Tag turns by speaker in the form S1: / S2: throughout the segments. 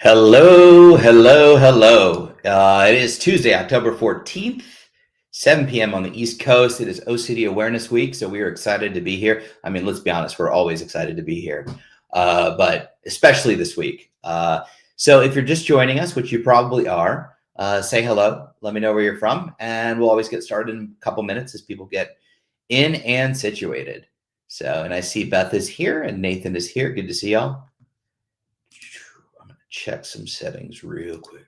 S1: Hello, hello, hello. It is Tuesday, October 14th, 7 p.m. on the East Coast. It is OCD Awareness Week, so we are excited to be here. I mean, let's be honest, we're always excited to be here, but especially this week. So if you're just joining us, which you probably are, say hello. Let me know where you're from, and we'll always get started in a couple minutes as people get in and situated. So, and I see Beth is here and Nathan is here. Good to see y'all. Check some settings real quick.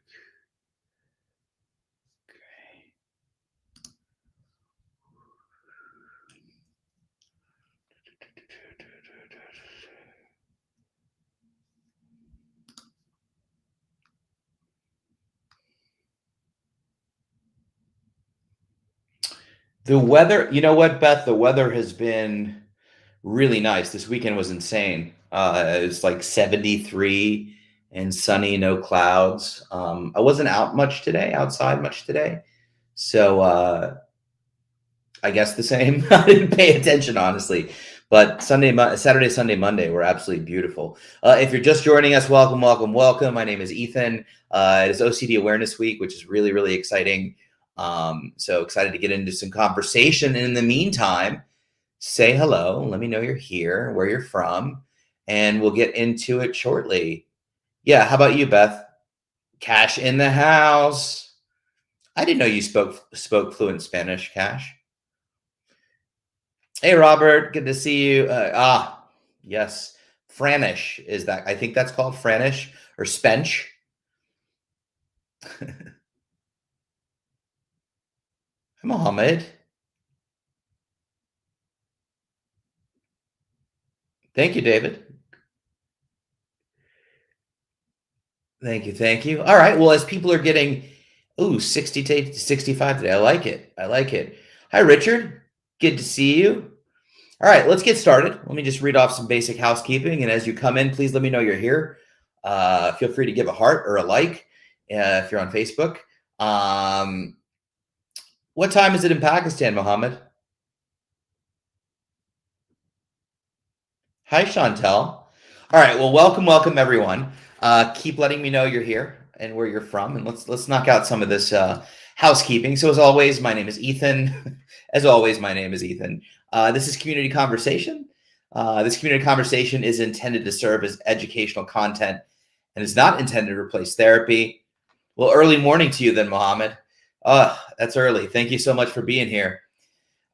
S1: The weather, you know what, Beth? The weather has been really nice. This weekend was insane. It's like 73 and sunny, no clouds. I wasn't outside much today. So I guess the same. I didn't pay attention, honestly. But Saturday, Sunday, Monday were absolutely beautiful. If you're just joining us, welcome, welcome, welcome. My name is Ethan. It is OCD Awareness Week, which is really, really exciting. So excited to get into some conversation. And in the meantime, say hello. Let me know you're here, where you're from, and we'll get into it shortly. Yeah, how about you, Beth? Cash in the house. I didn't know you spoke fluent Spanish, Cash. Hey, Robert, good to see you. Yes, Franish is that? I think that's called Franish or Spench. Mohammed. Thank you, David. Thank you, thank you. All right. Well, as people are getting 60 to 65 today, I like it. I like it. Hi, Richard. Good to see you. All right, let's get started. Let me just read off some basic housekeeping. And as you come in, please let me know you're here. Feel free to give a heart or a like if you're on Facebook. What time is it in Pakistan, Mohammed? Hi, Chantel. All right, well, welcome, everyone. Keep letting me know you're here and where you're from, and let's knock out some of this housekeeping. So, as always, my name is Ethan. As always, my name is Ethan. This is Community Conversation. This community conversation is intended to serve as educational content and is not intended to replace therapy. Well, early morning to you then, Mohammed. That's early. Thank you so much for being here.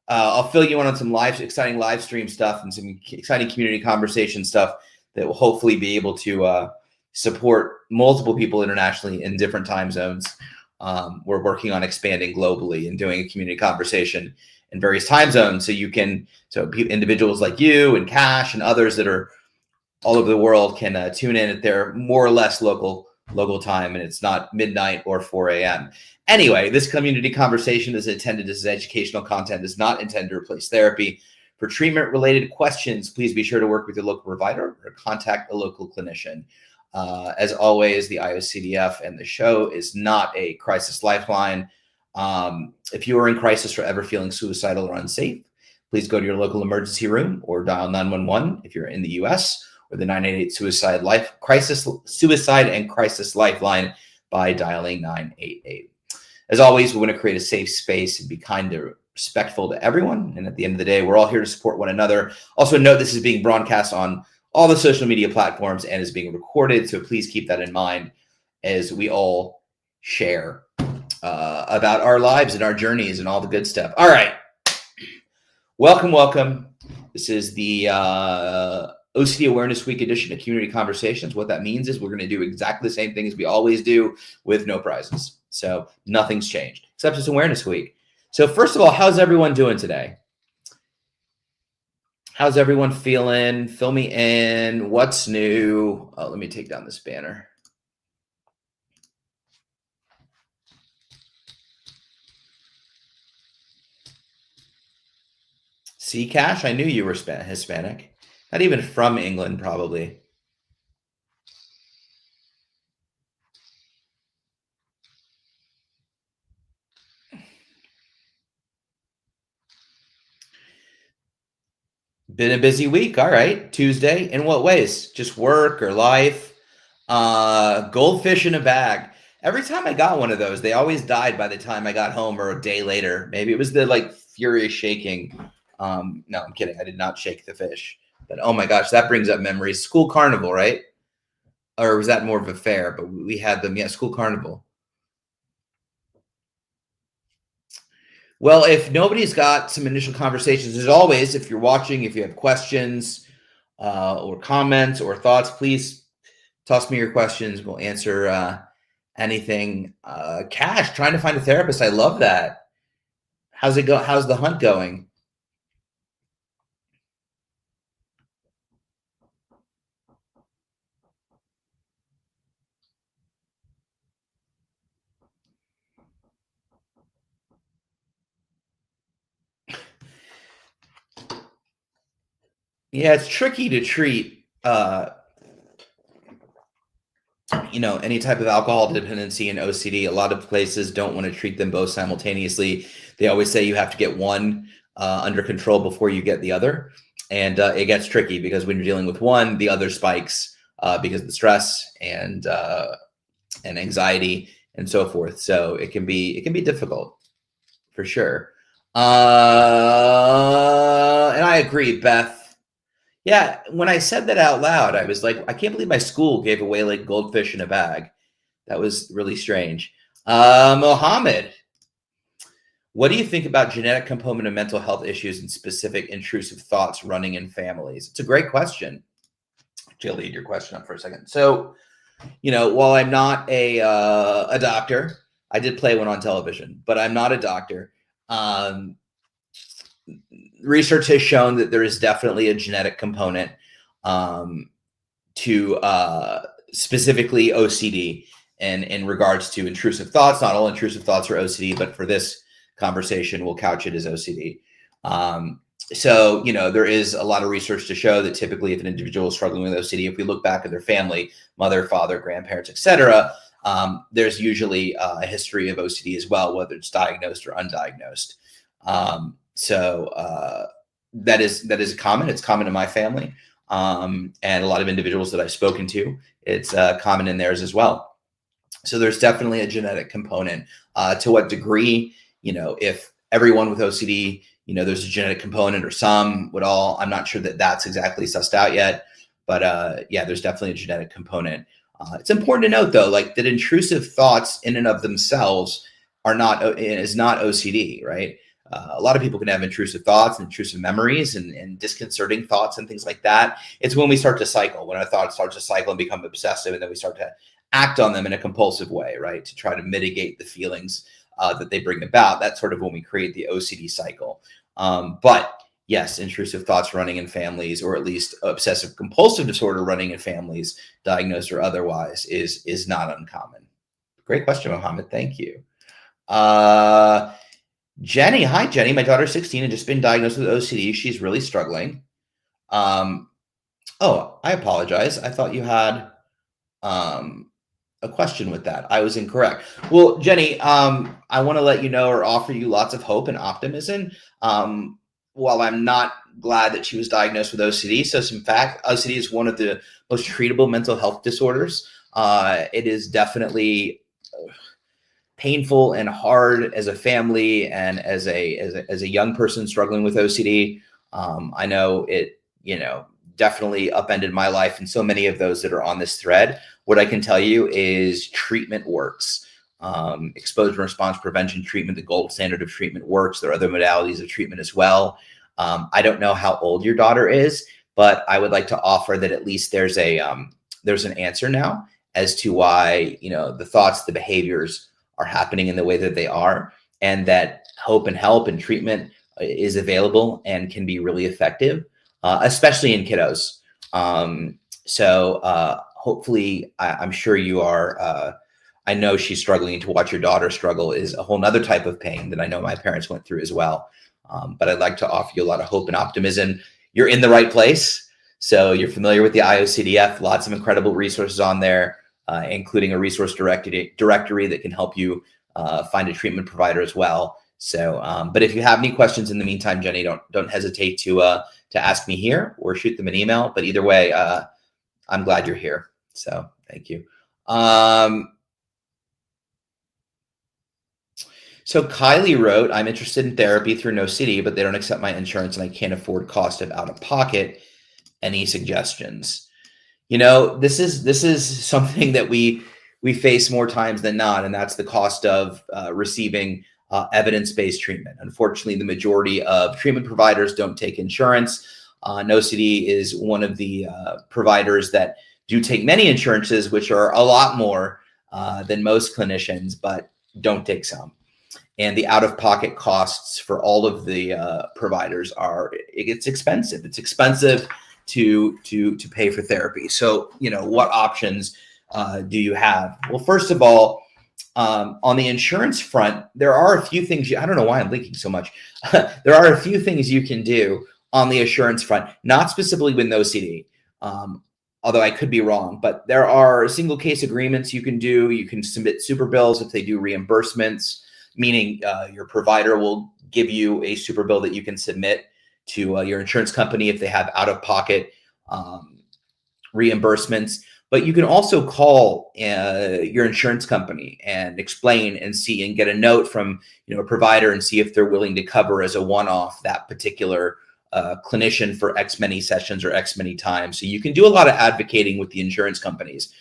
S1: I'll fill you in on some exciting live stream stuff and some exciting community conversation stuff that will hopefully be able to support multiple people internationally in different time zones. We're working on expanding globally and doing a community conversation in various time zones, so individuals like you and Cash and others that are all over the world can tune in at their more or less local time, and it's not midnight or 4 a.m. Anyway, this community conversation is intended as educational content, is not intended to replace therapy. For treatment-related questions, please be sure to work with your local provider or contact a local clinician. As always, the IOCDF and the show is not a crisis lifeline. If you are in crisis or ever feeling suicidal or unsafe, please go to your local emergency room or dial 911 if you're in the U.S., or the 988 suicide and crisis lifeline by dialing 988. As always, we want to create a safe space and be kind and respectful to everyone. And at the end of the day, we're all here to support one another. Also note this is being broadcast on all the social media platforms and is being recorded. So please keep that in mind as we all share about our lives and our journeys and all the good stuff. All right. Welcome. This is the OCD Awareness Week edition of Community Conversations. What that means is we're going to do exactly the same thing as we always do with no prizes. So nothing's changed, except it's Awareness Week. So first of all, how's everyone doing today? How's everyone feeling? Fill me in. What's new? Let me take down this banner. See, Cash, I knew you were Hispanic. Not even from England, probably. Been a busy week. All right. Tuesday. In what ways? Just work or life? Goldfish in a bag. Every time I got one of those, they always died by the time I got home or a day later. Maybe it was the like furious shaking. No, I'm kidding. I did not shake the fish. But oh my gosh, that brings up memories. School carnival, right? Or was that more of a fair? But we had them. Yeah, school carnival. Well, if nobody's got some initial conversations, as always, if you're watching, if you have questions or comments or thoughts, please toss me your questions. We'll answer anything. Cash, trying to find a therapist. I love that. How's it go? How's the hunt going? Yeah, it's tricky to treat any type of alcohol dependency and OCD. A lot of places don't want to treat them both simultaneously. They always say you have to get one under control before you get the other. And it gets tricky because when you're dealing with one, the other spikes because of the stress and anxiety and so forth. So it can be difficult for sure. And I agree, Beth. Yeah, when I said that out loud, I was like, I can't believe my school gave away like goldfish in a bag. That was really strange. Mohammed, what do you think about genetic component of mental health issues and specific intrusive thoughts running in families? It's a great question. Jill, lead your question up for a second. So, while I'm not a doctor, I did play one on television, but I'm not a doctor. Research has shown that there is definitely a genetic component to specifically OCD and in regards to intrusive thoughts. Not all intrusive thoughts are OCD, but for this conversation, we'll couch it as OCD. So, there is a lot of research to show that typically if an individual is struggling with OCD, if we look back at their family, mother, father, grandparents, etc., there's usually a history of OCD as well, whether it's diagnosed or undiagnosed. So that is common. It's common in my family, and a lot of individuals that I've spoken to. It's common in theirs as well. So there's definitely a genetic component. To what degree, if everyone with OCD, there's a genetic component or some would all. I'm not sure that that's exactly sussed out yet, but yeah, there's definitely a genetic component. It's important to note though, like that intrusive thoughts in and of themselves is not OCD, right? A lot of people can have intrusive thoughts and intrusive memories and disconcerting thoughts and things like that. It's when we start to cycle, when our thoughts start to cycle and become obsessive, and then we start to act on them in a compulsive way, right? To try to mitigate the feelings that they bring about. That's sort of when we create the OCD cycle. But yes, intrusive thoughts running in families, or at least obsessive compulsive disorder running in families, diagnosed or otherwise, is not uncommon. Great question, Mohammed. Thank you. Jenny, hi Jenny. My daughter's 16 and just been diagnosed with OCD. She's really struggling. Oh, I apologize. I thought you had a question with that. I was incorrect. Well, Jenny, I want to let you know or offer you lots of hope and optimism. While I'm not glad that she was diagnosed with OCD, so some fact, OCD is one of the most treatable mental health disorders. It is definitely painful and hard as a family and as a young person struggling with OCD. I know it, definitely upended my life and so many of those that are on this thread. What I can tell you is treatment works. Exposure and response prevention treatment, the gold standard of treatment, works. There are other modalities of treatment as well. I don't know how old your daughter is, but I would like to offer that at least there's an answer now as to why, the thoughts, the behaviors are happening in the way that they are, and that hope and help and treatment is available and can be really effective, especially in kiddos. So hopefully, I'm sure you are. I know she's struggling. To watch your daughter struggle is a whole nother type of pain that I know my parents went through as well. But I'd like to offer you a lot of hope and optimism. You're in the right place. So you're familiar with the IOCDF, lots of incredible resources on there, including a resource directory that can help you find a treatment provider as well. So, but if you have any questions in the meantime, Jenny, don't hesitate to ask me here or shoot them an email. But either way, I'm glad you're here. So thank you. Um, so Kylie wrote, I'm interested in therapy through No City, but they don't accept my insurance and I can't afford cost of out of pocket. Any suggestions? This is something that we face more times than not, and that's the cost of receiving evidence-based treatment. Unfortunately, the majority of treatment providers don't take insurance. NoCD is one of the providers that do take many insurances, which are a lot more than most clinicians, but don't take some. And the out-of-pocket costs for all of the providers it's expensive. It's expensive to pay for therapy. So, what options do you have? Well, first of all, on the insurance front, there are a few things. I don't know why I'm leaking so much. There are a few things you can do on the insurance front, not specifically with NoCD. Although I could be wrong, but there are single case agreements you can do. You can submit super bills if they do reimbursements, meaning your provider will give you a super bill that you can submit to your insurance company if they have out-of-pocket reimbursements. But you can also call your insurance company and explain and see and get a note from a provider and see if they're willing to cover as a one-off that particular clinician for X many sessions or X many times. So you can do a lot of advocating with the insurance companies.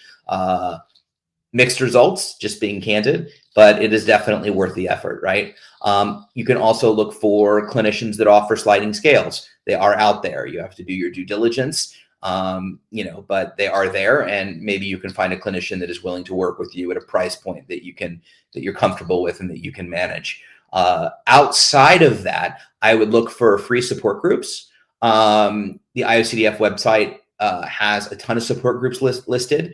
S1: Mixed results, just being candid, but it is definitely worth the effort, right? You can also look for clinicians that offer sliding scales. They are out there. You have to do your due diligence, but they are there, and maybe you can find a clinician that is willing to work with you at a price point that you're comfortable with and that you can manage. Outside of that, I would look for free support groups. The IOCDF website has a ton of support groups listed.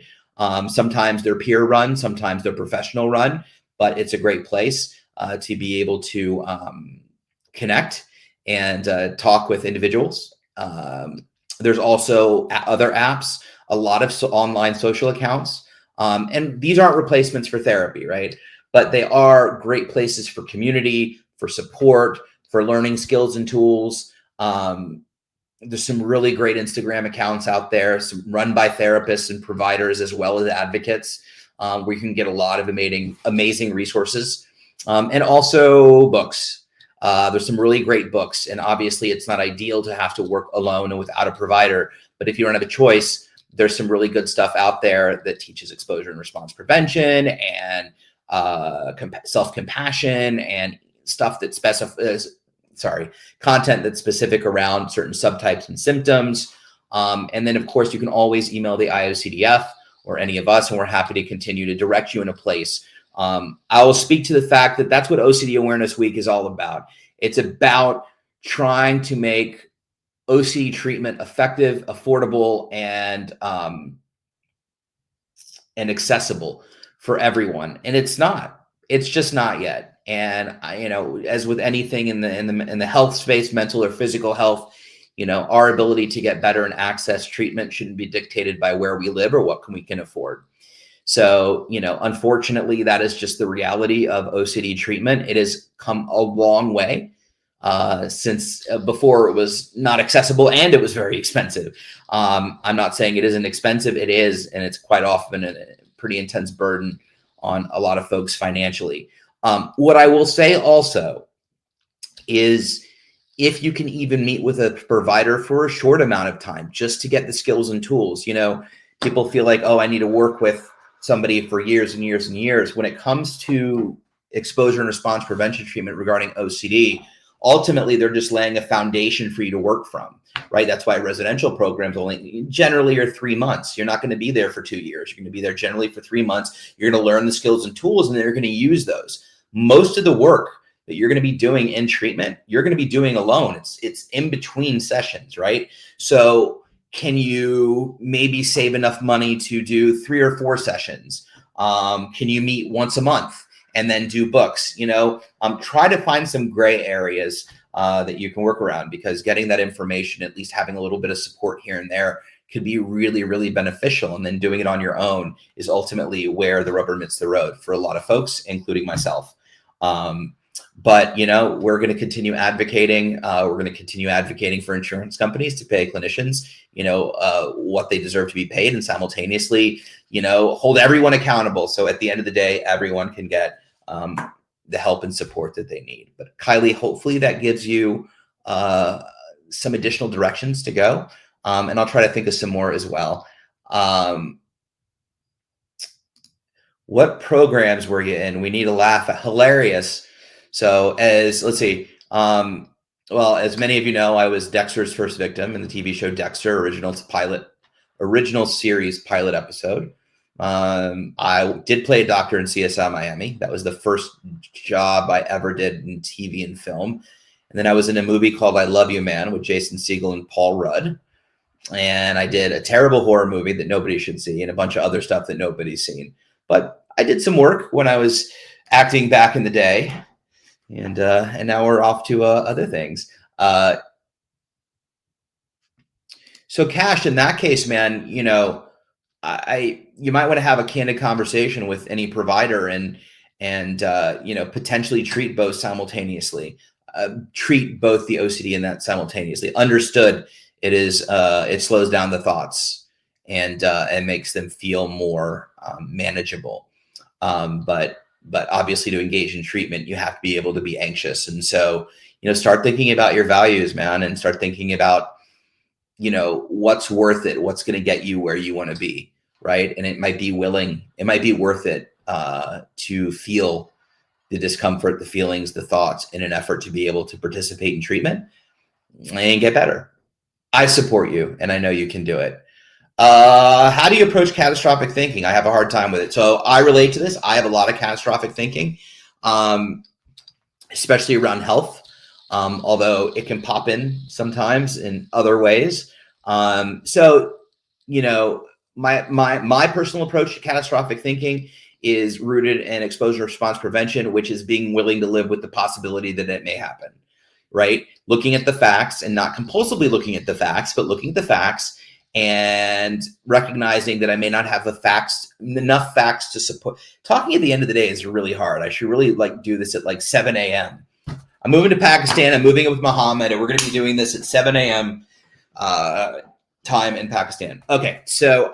S1: Sometimes they're peer run, sometimes they're professional run, but it's a great place to be able to connect and talk with individuals. There's also other apps, a lot of online social accounts, and these aren't replacements for therapy, right? But they are great places for community, for support, for learning skills and tools. There's some really great Instagram accounts out there, some run by therapists and providers as well as advocates, where you can get a lot of amazing resources, and also books. There's some really great books, and obviously it's not ideal to have to work alone and without a provider, but if you don't have a choice, there's some really good stuff out there that teaches exposure and response prevention and self-compassion and stuff that content that's specific around certain subtypes and symptoms. And then of course you can always email the IOCDF or any of us, and we're happy to continue to direct you in a place. I will speak to the fact that that's what OCD Awareness Week is all about. It's about trying to make OCD treatment effective, affordable, and accessible for everyone. And it's just not yet. And as with anything in the health space, mental or physical health, our ability to get better and access treatment shouldn't be dictated by where we live or what we can afford. So, unfortunately, that is just the reality of OCD treatment. It has come a long way since before it was not accessible and it was very expensive. I'm not saying it isn't expensive. It is, and it's quite often a pretty intense burden on a lot of folks financially. What I will say also is if you can even meet with a provider for a short amount of time just to get the skills and tools, people feel like, oh, I need to work with somebody for years and years and years. When it comes to exposure and response prevention treatment regarding OCD, ultimately they're just laying a foundation for you to work from, right? That's why residential programs only generally are 3 months. You're not going to be there for 2 years. You're going to be there generally for 3 months. You're going to learn the skills and tools, and then you're going to use those. Most of the work that you're going to be doing in treatment, you're going to be doing alone. It's in between sessions, right? So can you maybe save enough money to do 3 or 4 sessions? Can you meet once a month and then do books? Try to find some gray areas that you can work around, because getting that information, at least having a little bit of support here and there, could be really, really beneficial. And then doing it on your own is ultimately where the rubber meets the road for a lot of folks, including myself. But we're going to continue advocating. We're going to continue advocating for insurance companies to pay clinicians, what they deserve to be paid, and simultaneously, hold everyone accountable. So at the end of the day, everyone can get the help and support that they need. But Kylie, hopefully that gives you some additional directions to go, and I'll try to think of some more as well. What programs were you in? We need a laugh. Hilarious. So let's see. Well, as many of you know, I was Dexter's first victim in the TV show Dexter, original series pilot episode. I did play a doctor in CSI Miami. That was the first job I ever did in TV and film. And then I was in a movie called I Love You, Man with Jason Segel and Paul Rudd. And I did a terrible horror movie that nobody should see and a bunch of other stuff that nobody's seen. But I did some work when I was acting back in the day. And now we're off to other things. So Cash, in that case, man, you might want to have a candid conversation with any provider and potentially treat both simultaneously. Treat both the OCD and that simultaneously. Understood, it slows down the thoughts and makes them feel more manageable. But obviously, to engage in treatment, you have to be able to be anxious. And so, start thinking about your values, man, and start thinking about, what's worth it, what's going to get you where you want to be, right? And it might be worth it to feel the discomfort, the feelings, the thoughts in an effort to be able to participate in treatment and get better. I support you, and I know you can do it. How do you approach catastrophic thinking? I have a hard time with it. So I relate to this. I have a lot of catastrophic thinking, especially around health, although it can pop in sometimes in other ways. So, my personal approach to catastrophic thinking is rooted in exposure response prevention, which is being willing to live with the possibility that it may happen, right? Looking at the facts and not compulsively looking at the facts, but looking at the facts and recognizing that I may not have enough facts to support. Talking at the end of the day is really hard. I should really do this at 7 a.m. I'm moving to Pakistan. I'm moving in with Muhammad, and we're going to be doing this at 7 a.m. Time in Pakistan. Okay, so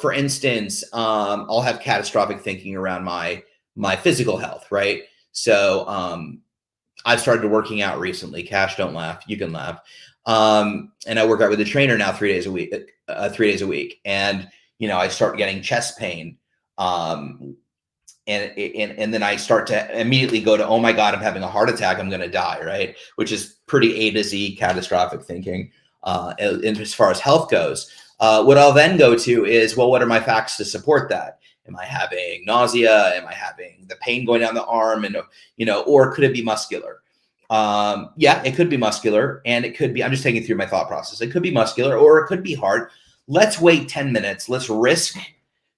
S1: for instance, I'll have catastrophic thinking around my physical health, right? So I've started working out recently. Cash, don't laugh. You can laugh. And I work out with a trainer now 3 days a week. And I start getting chest pain. And then I start to immediately go to, oh my God, I'm having a heart attack. I'm going to die, right? Which is pretty A to Z catastrophic thinking as far as health goes. What I'll then go to is, well, what are my facts to support that? Am I having nausea? Am I having the pain going down the arm? And, or could it be muscular? Yeah, it could be muscular, and it could be, I'm just taking through my thought process. It could be muscular, or it could be heart. Let's wait 10 minutes. Let's risk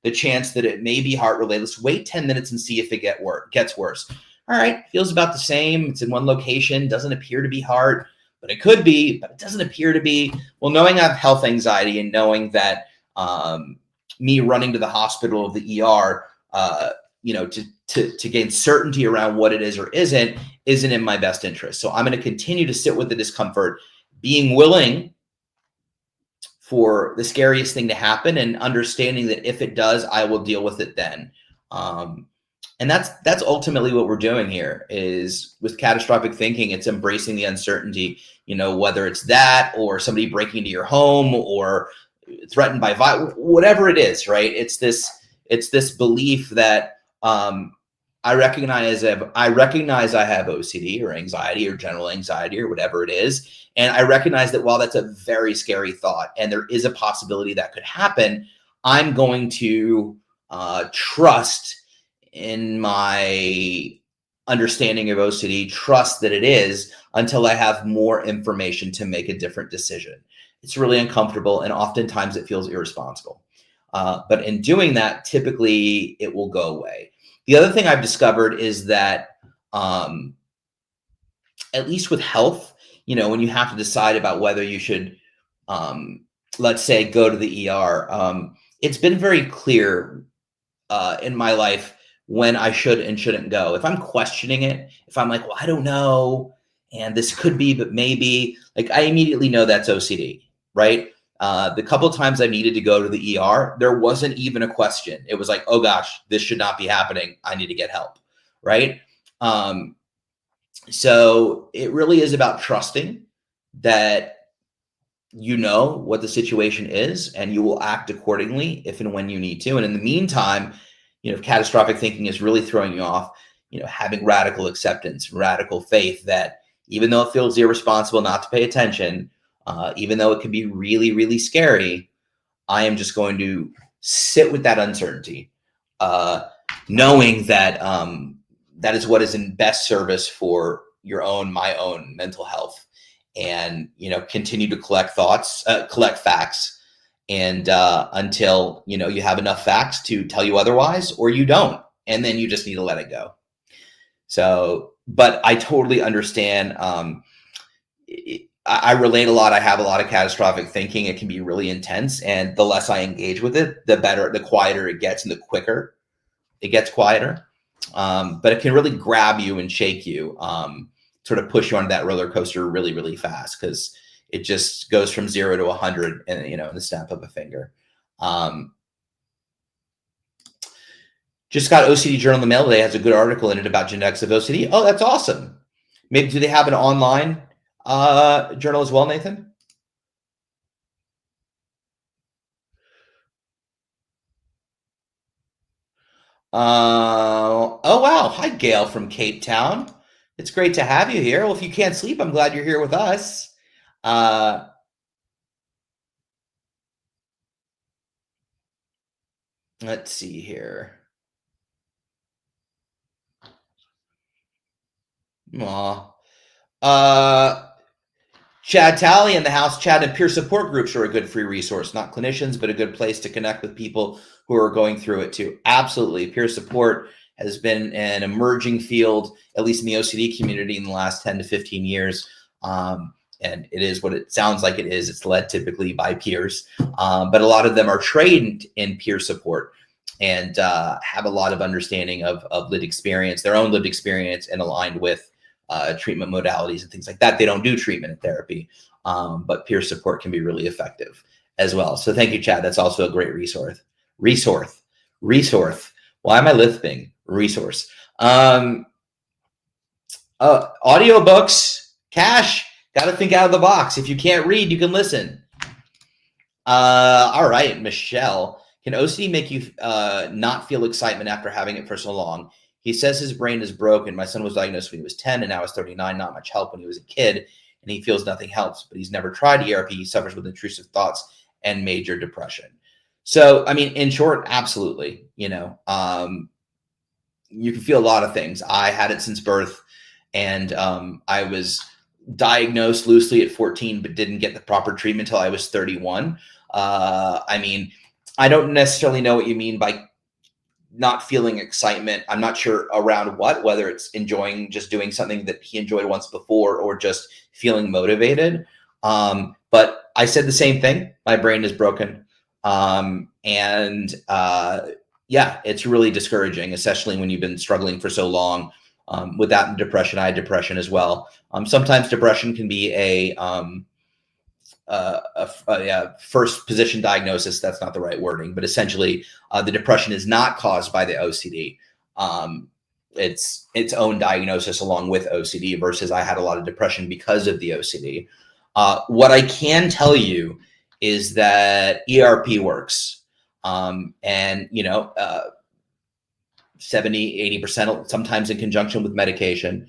S1: the chance that it may be heart related. Let's wait 10 minutes and see if it gets worse. All right. Feels about the same. It's in one location. Doesn't appear to be heart, but it could be, but it doesn't appear to be. Well, knowing I have health anxiety and knowing that, me running to the hospital of the ER, to gain certainty around what it is or isn't in my best interest. So I'm going to continue to sit with the discomfort, being willing for the scariest thing to happen and understanding that if it does, I will deal with it then. And that's ultimately what we're doing here is with catastrophic thinking. It's embracing the uncertainty, whether it's that or somebody breaking into your home or threatened by violence, whatever it is, right? It's this belief that I recognize I have OCD or anxiety or general anxiety or whatever it is. And I recognize that while that's a very scary thought and there is a possibility that could happen, I'm going to trust in my understanding of OCD, trust that it is until I have more information to make a different decision. It's really uncomfortable and oftentimes it feels irresponsible. But in doing that, typically it will go away. The other thing I've discovered is that, at least with health, when you have to decide about whether you should, let's say, go to the ER, it's been very clear in my life when I should and shouldn't go. If I'm questioning it, if I'm like, well, I don't know, and this could be, but maybe, like, I immediately know that's OCD, right? The couple of times I needed to go to the ER, there wasn't even a question. It was like, oh gosh, this should not be happening. I need to get help, right? So it really is about trusting that you know what the situation is and you will act accordingly if and when you need to. And in the meantime, if catastrophic thinking is really throwing you off, having radical acceptance, radical faith that even though it feels irresponsible not to pay attention, even though it can be really, really scary, I am just going to sit with that uncertainty, knowing that that is what is in best service for my own mental health, and continue to collect facts, and until you have enough facts to tell you otherwise, or you don't, and then you just need to let it go. So, but I totally understand. I relate a lot. I have a lot of catastrophic thinking. It can be really intense, and the less I engage with it, the quieter it gets, and the quicker it gets quieter. But it can really grab you and shake you, sort of push you onto that roller coaster really, really fast, because it just goes from 0 to 100 in the snap of a finger. Just got OCD Journal in the mail today. It has a good article in it about genetics of OCD. Oh, that's awesome. Maybe do they have an online journal as well, Nathan? Oh, wow. Hi, Gail from Cape Town. It's great to have you here. Well, if you can't sleep, I'm glad you're here with us. Let's see here. Chad Talley in the house. Chad and peer support groups are a good free resource, not clinicians, but a good place to connect with people who are going through it too. Absolutely. Peer support has been an emerging field, at least in the OCD community, in the last 10 to 15 years. And it is what it sounds like it is. It's led typically by peers, but a lot of them are trained in peer support and have a lot of understanding of lived experience, their own lived experience, and aligned with treatment modalities and things like that. They don't do treatment and therapy, but peer support can be really effective as well. So thank you, Chad. That's also a great resource. Why am I lisping? Resource. Audiobooks, Cash, got to think out of the box. If you can't read, you can listen. All right, Michelle. Can OCD make you not feel excitement after having it for so long? He says his brain is broken. My son was diagnosed when he was 10 and now he's 39. Not much help when he was a kid, and he feels nothing helps, but he's never tried ERP. He suffers with intrusive thoughts and major depression. So, I mean, in short, absolutely. You can feel a lot of things. I had it since birth, and I was diagnosed loosely at 14, but didn't get the proper treatment until I was 31. I mean, I don't necessarily know what you mean by not feeling excitement. I'm not sure around whether it's enjoying just doing something that he enjoyed once before or just feeling motivated. But I said the same thing. My brain is broken. Yeah, it's really discouraging, especially when you've been struggling for so long with that and depression. I had depression as well. Sometimes depression can be a first position diagnosis. That's not the right wording, but essentially the depression is not caused by the OCD. It's its own diagnosis along with OCD, versus I had a lot of depression because of the OCD. What I can tell you is that ERP works. 70, 80%, sometimes in conjunction with medication.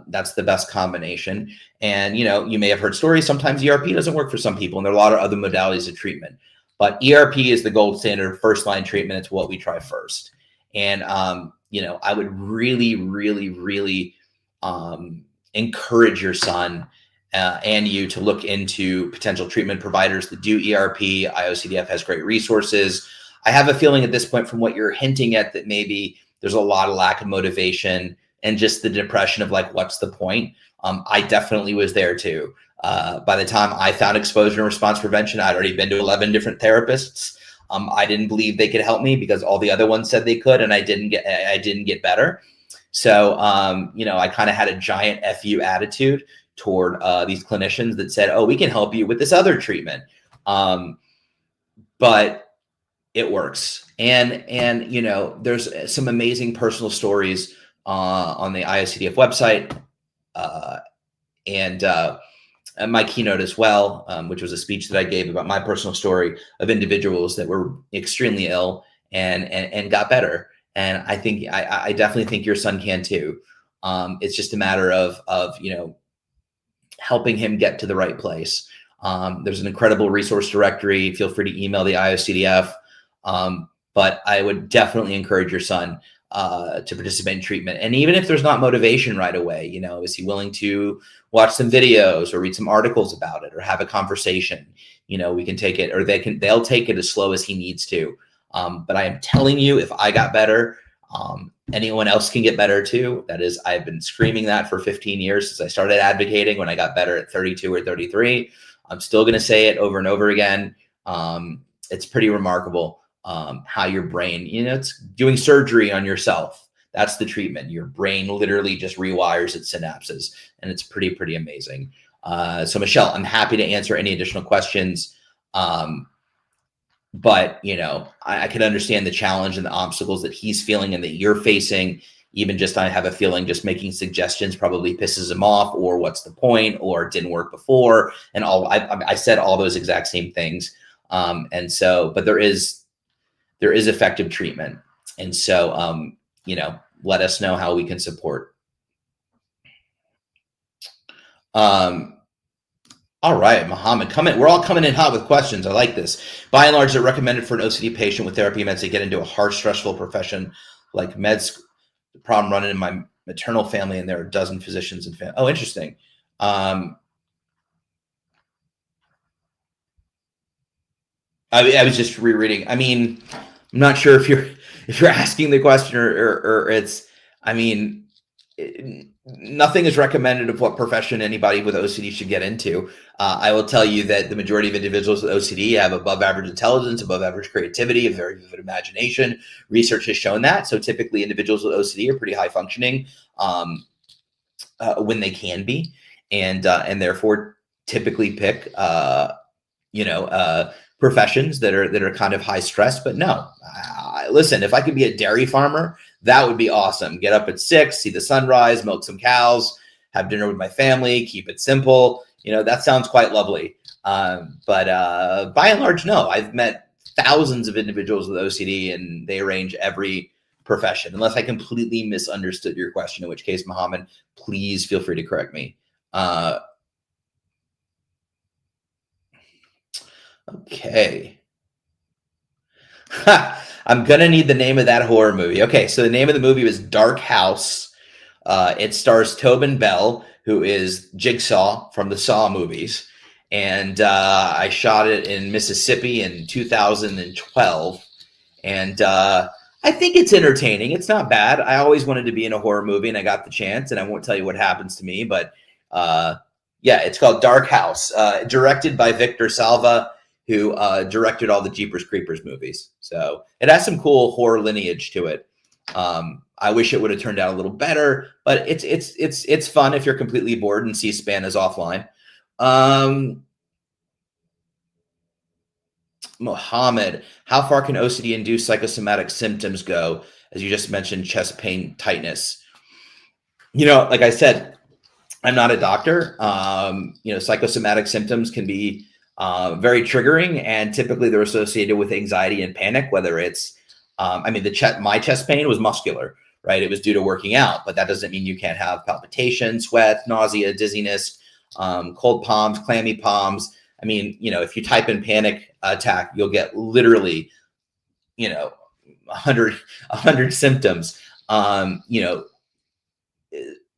S1: That's the best combination. And, you may have heard stories. Sometimes ERP doesn't work for some people, and there are a lot of other modalities of treatment. But ERP is the gold standard first line treatment. It's what we try first. And, I would really, really, really encourage your son and you to look into potential treatment providers that do ERP. IOCDF has great resources. I have a feeling at this point, from what you're hinting at, that maybe there's a lot of lack of motivation and just the depression of like, what's the point? I definitely was there too. By the time I found exposure and response prevention, I'd already been to 11 different therapists. I didn't believe they could help me because all the other ones said they could, and I didn't get better. So, I kind of had a giant FU attitude toward these clinicians that said, "Oh, we can help you with this other treatment," but it works. And there's some amazing personal stories on the IOCDF website, and my keynote as well, which was a speech that I gave about my personal story of individuals that were extremely ill and got better. And I think I definitely think your son can too. It's just a matter of helping him get to the right place. There's an incredible resource directory. Feel free to email the IOCDF. But I would definitely encourage your son to participate in treatment. And even if there's not motivation right away, is he willing to watch some videos or read some articles about it or have a conversation? We can take it, or they'll take it as slow as he needs to. But I am telling you, if I got better, anyone else can get better too. That is, I've been screaming that for 15 years since I started advocating when I got better at 32 or 33. I'm still going to say it over and over again. It's pretty remarkable how your brain, it's doing surgery on yourself. That's the treatment. Your brain literally just rewires its synapses, and it's pretty amazing. So Michelle, I'm happy to answer any additional questions. But I can understand the challenge and the obstacles that he's feeling and that you're facing. Even just, I have a feeling just making suggestions probably pisses him off, or what's the point, or it didn't work before. And I said all those exact same things. And so, but there is effective treatment. And so, let us know how we can support. All right, Mohammed, we're all coming in hot with questions. I like this. By and large, they're recommended for an OCD patient with therapy meds to get into a harsh, stressful profession like meds. The problem running in my maternal family, and there are a dozen physicians and family. Oh, interesting. I was just rereading. I mean, I'm not sure if you're asking the question or it's. I mean, nothing is recommended of what profession anybody with OCD should get into. I will tell you that the majority of individuals with OCD have above average intelligence, above average creativity, a very vivid imagination. Research has shown that. So typically individuals with OCD are pretty high functioning when they can be, and therefore typically pick professions that are kind of high stress. But no, listen, if I could be a dairy farmer, that would be awesome. Get up at 6, see the sunrise, milk some cows, have dinner with my family, keep it simple. That sounds quite lovely. But by and large, no. I've met thousands of individuals with OCD, and they range every profession. Unless I completely misunderstood your question, in which case, Mohammed, please feel free to correct me. Okay. I'm going to need the name of that horror movie. Okay, so the name of the movie was Dark House. It stars Tobin Bell, who is Jigsaw from the Saw movies. And I shot it in Mississippi in 2012. And I think it's entertaining. It's not bad. I always wanted to be in a horror movie, and I got the chance. And I won't tell you what happens to me, but yeah, it's called Dark House, directed by Victor Salva, who directed all the Jeepers Creepers movies. So it has some cool horror lineage to it. I wish it would have turned out a little better, but it's fun if you're completely bored and C-SPAN is offline. Mohammed, how far can OCD-induced psychosomatic symptoms go? As you just mentioned, chest pain, tightness. Like I said, I'm not a doctor. Psychosomatic symptoms can be very triggering, and typically they're associated with anxiety and panic, whether it's, my chest pain was muscular, right? It was due to working out, but that doesn't mean you can't have palpitation, sweat, nausea, dizziness, cold palms, clammy palms. If you type in panic attack, you'll get literally, 100 symptoms.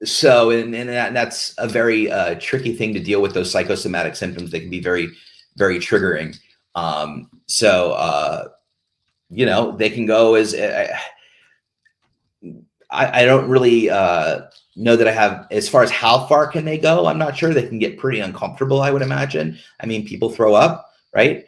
S1: So, and that's a very tricky thing to deal with, those psychosomatic symptoms. They can be very, very triggering. They can go as, I don't really know that I have, as far as how far can they go, I'm not sure. They can get pretty uncomfortable, I would imagine. People throw up, right?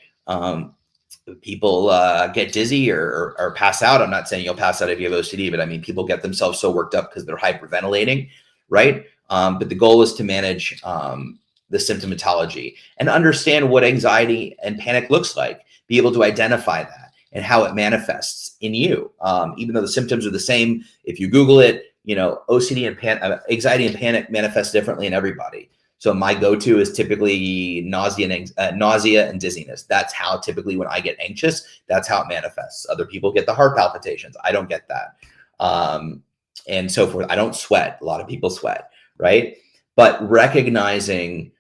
S1: people get dizzy or pass out. I'm not saying you'll pass out if you have OCD, but I mean, people get themselves so worked up because they're hyperventilating, right? But the goal is to manage the symptomatology and understand what anxiety and panic looks like, be able to identify that and how it manifests in you. Even though the symptoms are the same, if you Google it, OCD and anxiety and panic manifest differently in everybody. So my go-to is typically nausea and dizziness. That's how typically when I get anxious, that's how it manifests. Other people get the heart palpitations. I don't get that. And so forth. I don't sweat. A lot of people sweat, right? But recognizing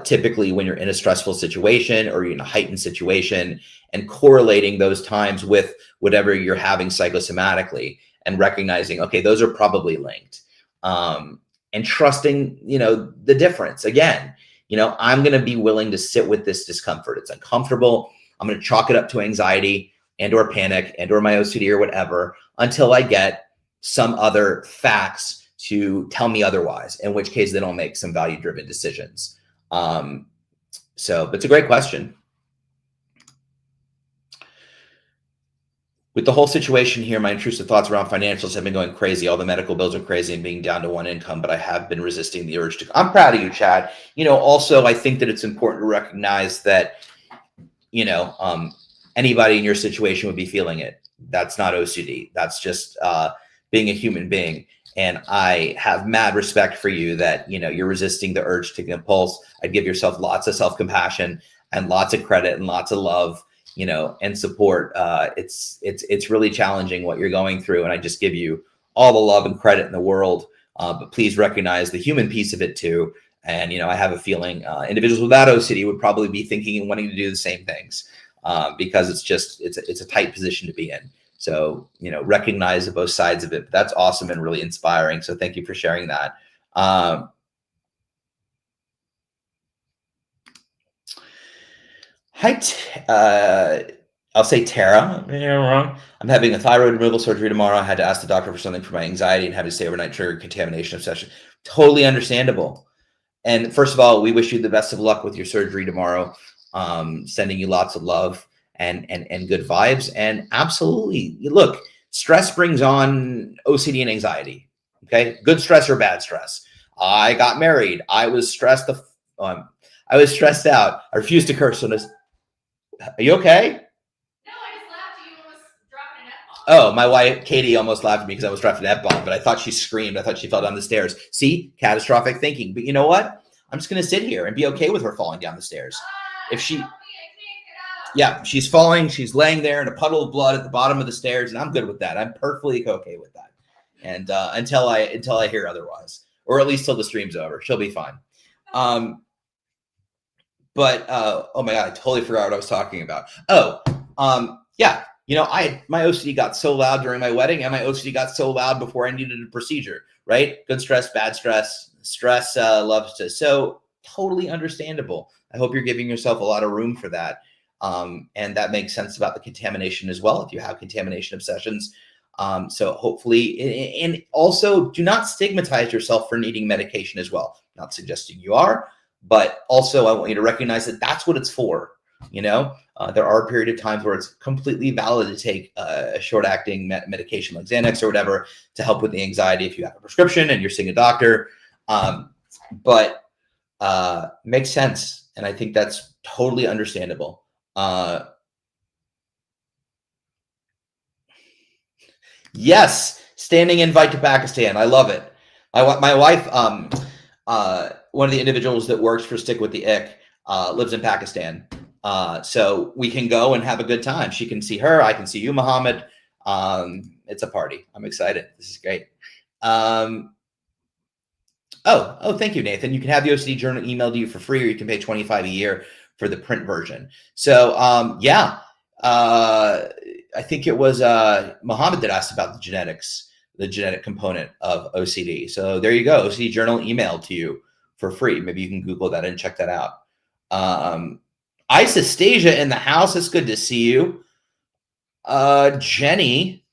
S1: typically when you're in a stressful situation or you're in a heightened situation and correlating those times with whatever you're having psychosomatically and recognizing, okay, those are probably linked. And trusting, the difference. Again, I'm going to be willing to sit with this discomfort. It's uncomfortable. I'm going to chalk it up to anxiety and or panic and or my OCD or whatever until I get some other facts to tell me otherwise, in which case then I'll make some value-driven decisions. But it's a great question. With the whole situation here, my intrusive thoughts around financials have been going crazy. All the medical bills are crazy and being down to one income, but I have been resisting the urge to. I'm proud of you, Chad. Also, I think that it's important to recognize that, anybody in your situation would be feeling it. That's not OCD. That's just being a human being. And I have mad respect for you that, you're resisting the urge to compulse. I'd give yourself lots of self-compassion and lots of credit and lots of love, and support. It's really challenging what you're going through. And I just give you all the love and credit in the world. But please recognize the human piece of it too. And, I have a feeling individuals without OCD would probably be thinking and wanting to do the same things because it's a tight position to be in. So, recognize both sides of it. That's awesome and really inspiring. So thank you for sharing that. Hi, I'll say Tara. You're wrong. I'm having a thyroid removal surgery tomorrow. I had to ask the doctor for something for my anxiety and having to stay overnight triggered contamination obsession. Totally understandable. And first of all, we wish you the best of luck with your surgery tomorrow. Sending you lots of love and good vibes. And absolutely, look, stress brings on OCD and anxiety. Okay, good stress or bad stress. I got married. I was stressed. I was stressed out. I refused to curse on this. Are you okay?
S2: No, I just laughed at you almost dropping an F-bomb.
S1: Oh, my wife, Katie, almost laughed at me because I was dropping an F-bomb, but I thought she screamed. I thought she fell down the stairs. See, catastrophic thinking. But you know what? I'm just going to sit here and be okay with her falling down the stairs. If she,
S2: Help me, I can't get up.
S1: yeah, she's falling. She's laying there in a puddle of blood at the bottom of the stairs, and I'm good with that. I'm perfectly okay with that. And until I hear otherwise, or at least till the stream's over, she'll be fine. But oh my God, I totally forgot what I was talking about. Yeah, my OCD got so loud during my wedding, and my OCD got so loud before I needed a procedure. Right? Good stress, bad stress. Stress loves to. So totally understandable. I hope you're giving yourself a lot of room for that, and that makes sense about the contamination as well. If you have contamination obsessions, so hopefully, and also do not stigmatize yourself for needing medication as well. Not suggesting you are. But also, I want you to recognize that that's what it's for. There are a period of times where it's completely valid to take a short-acting medication like Xanax or whatever to help with the anxiety if you have a prescription and you're seeing a doctor. But makes sense, and I think that's totally understandable. Yes, standing invite to Pakistan. I love it. My wife. One of the individuals that works for Stick with the Ick lives in Pakistan. So we can go and have a good time. She can see her. I can see you, Muhammad. It's a party. I'm excited. This is great. Oh, thank you, Nathan. You can have the OCD journal emailed to you for free, or you can pay $25 a year for the print version. So yeah, I think it was Muhammad that asked about the genetics, the genetic component of OCD. So there you go. OCD journal emailed to you for free. Maybe you can Google that and check that out. Isastasia in the house. It's good to see you. Jenny,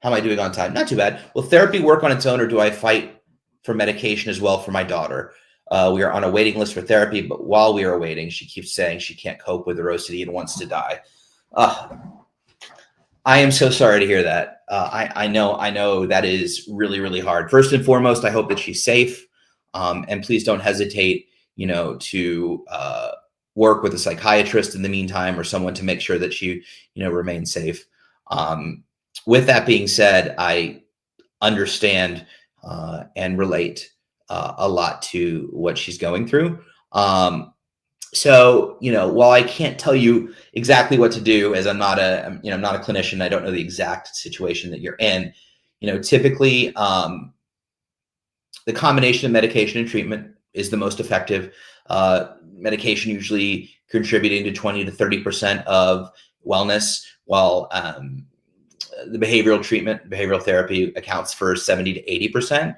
S1: how am I doing on time? Not too bad. Will therapy work on its own, or do I fight for medication as well for my daughter? We are on a waiting list for therapy, but while we are waiting, she keeps saying she can't cope with her OCD and wants to die. Uh, I am so sorry to hear that. I know that is really, really hard. First and foremost, I hope that she's safe. And please don't hesitate, to work with a psychiatrist in the meantime or someone to make sure that she, remains safe. Um, with that being said, I understand and relate a lot to what she's going through. So, while I can't tell you exactly what to do, as I'm not a clinician, I don't know the exact situation that you're in. Typically, the combination of medication and treatment is the most effective. Medication usually contributing to 20 to 30% of wellness, while the behavioral therapy accounts for 70 to 80%.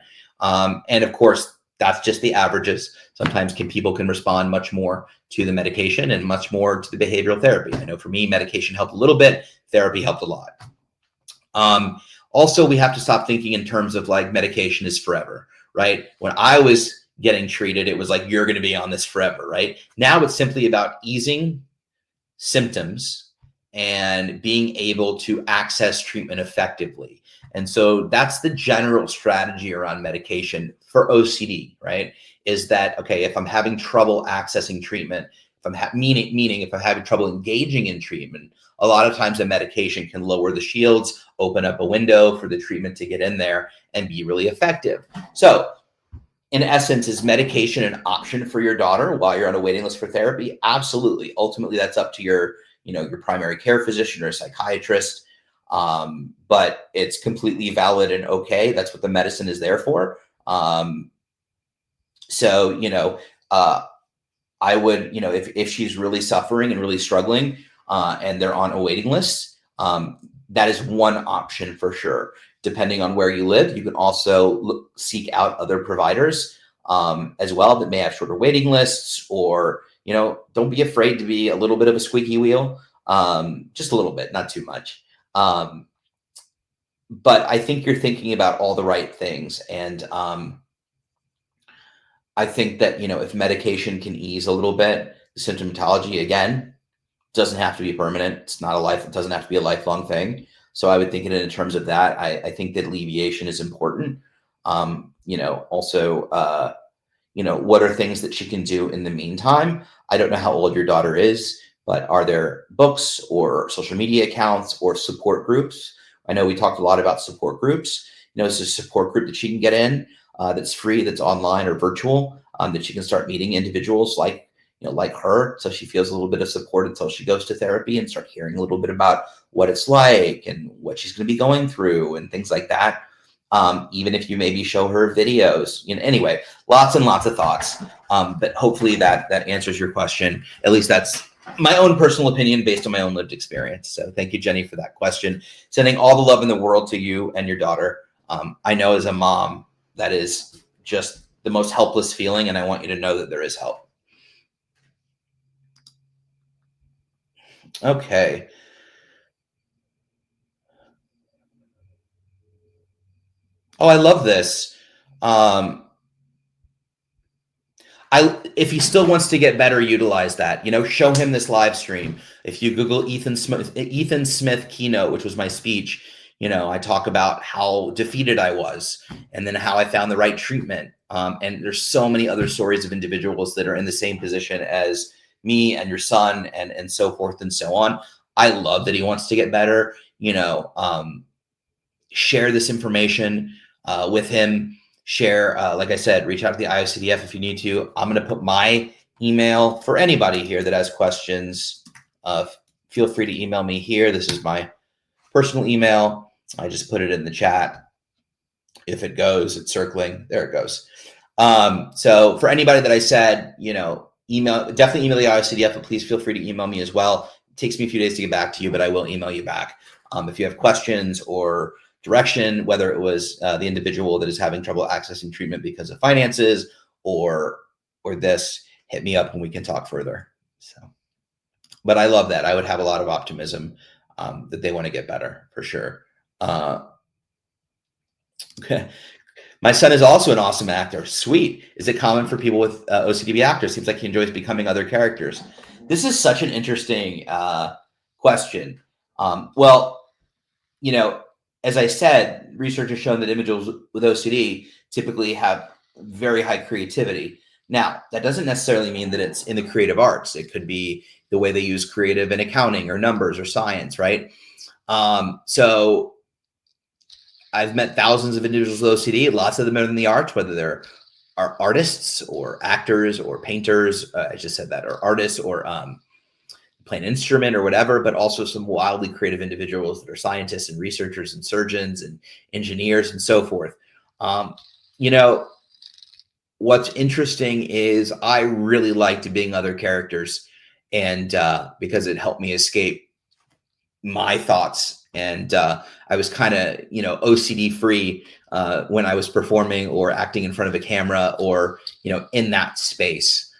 S1: And of course, that's just the averages. Sometimes people can respond much more to the medication and much more to the behavioral therapy. I know for me, medication helped a little bit, therapy helped a lot. Also, we have to stop thinking in terms of like medication is forever, right? When I was getting treated, it was like, you're going to be on this forever, right? Now it's simply about easing symptoms and being able to access treatment effectively. And so that's the general strategy around medication for OCD, right? Is that, okay, if I'm having trouble accessing treatment, meaning if I'm having trouble engaging in treatment, a lot of times a medication can lower the shields, open up a window for the treatment to get in there and be really effective. So in essence, is medication an option for your daughter while you're on a waiting list for therapy? Absolutely. Ultimately, that's up to your primary care physician or psychiatrist. But it's completely valid and okay. That's what the medicine is there for. I would, if she's really suffering and really struggling, and they're on a waiting list, that is one option for sure. Depending on where you live, you can also seek out other providers as well that may have shorter waiting lists, or, don't be afraid to be a little bit of a squeaky wheel, just a little bit, not too much. But I think you're thinking about all the right things. And I think that, if medication can ease a little bit, the symptomatology, again, doesn't have to be permanent. It doesn't have to be a lifelong thing. So I would think in terms of that. I think that alleviation is important. Also, what are things that she can do in the meantime? I don't know how old your daughter is, but are there books or social media accounts or support groups? I know we talked a lot about support groups. It's a support group that she can get in that's free, that's online or virtual, that she can start meeting individuals like her, so she feels a little bit of support until she goes to therapy and start hearing a little bit about what it's like and what she's going to be going through and things like that. Even if you maybe show her videos, anyway, lots and lots of thoughts. But hopefully that answers your question. At least that's my own personal opinion based on my own lived experience. So thank you, Jenny, for that question. Sending all the love in the world to you and your daughter. I know as a mom, that is just the most helpless feeling, and I want you to know that there is help. Okay. Oh, I love this. If he still wants to get better, utilize that. Show him this live stream. If you Google Ethan Smith keynote, which was my speech, I talk about how defeated I was, and then how I found the right treatment. And there's so many other stories of individuals that are in the same position as me and your son, and so forth and so on. I love that he wants to get better. Share this information with him. Share, like I said, reach out to the IOCDF if you need to. I'm going to put my email for anybody here that has questions. Feel free to email me here. This is my personal email. I just put it in the chat. If it goes, it's circling. There it goes. So for anybody that I said, definitely email the IOCDF, but please feel free to email me as well. It takes me a few days to get back to you, but I will email you back. If you have questions or direction, whether it was the individual that is having trouble accessing treatment because of finances or this, hit me up and we can talk further. So, but I love that. I would have a lot of optimism that they want to get better for sure. Okay. My son is also an awesome actor. Sweet. Is it common for people with OCD to be actors? Seems like he enjoys becoming other characters. This is such an interesting question. Well, you know, as I said, research has shown that individuals with OCD typically have very high creativity. Now, that doesn't necessarily mean that it's in the creative arts. It could be the way they use creative in accounting or numbers or science, right? So I've met thousands of individuals with OCD. Lots of them are in the arts, whether they're are artists or actors or painters. I just said that, or artists or play an instrument or whatever, but also some wildly creative individuals that are scientists and researchers and surgeons and engineers and so forth. Um, you know, what's interesting is I really liked being other characters, and because it helped me escape my thoughts. And I was kind of, OCD free when I was performing or acting in front of a camera or, in that space.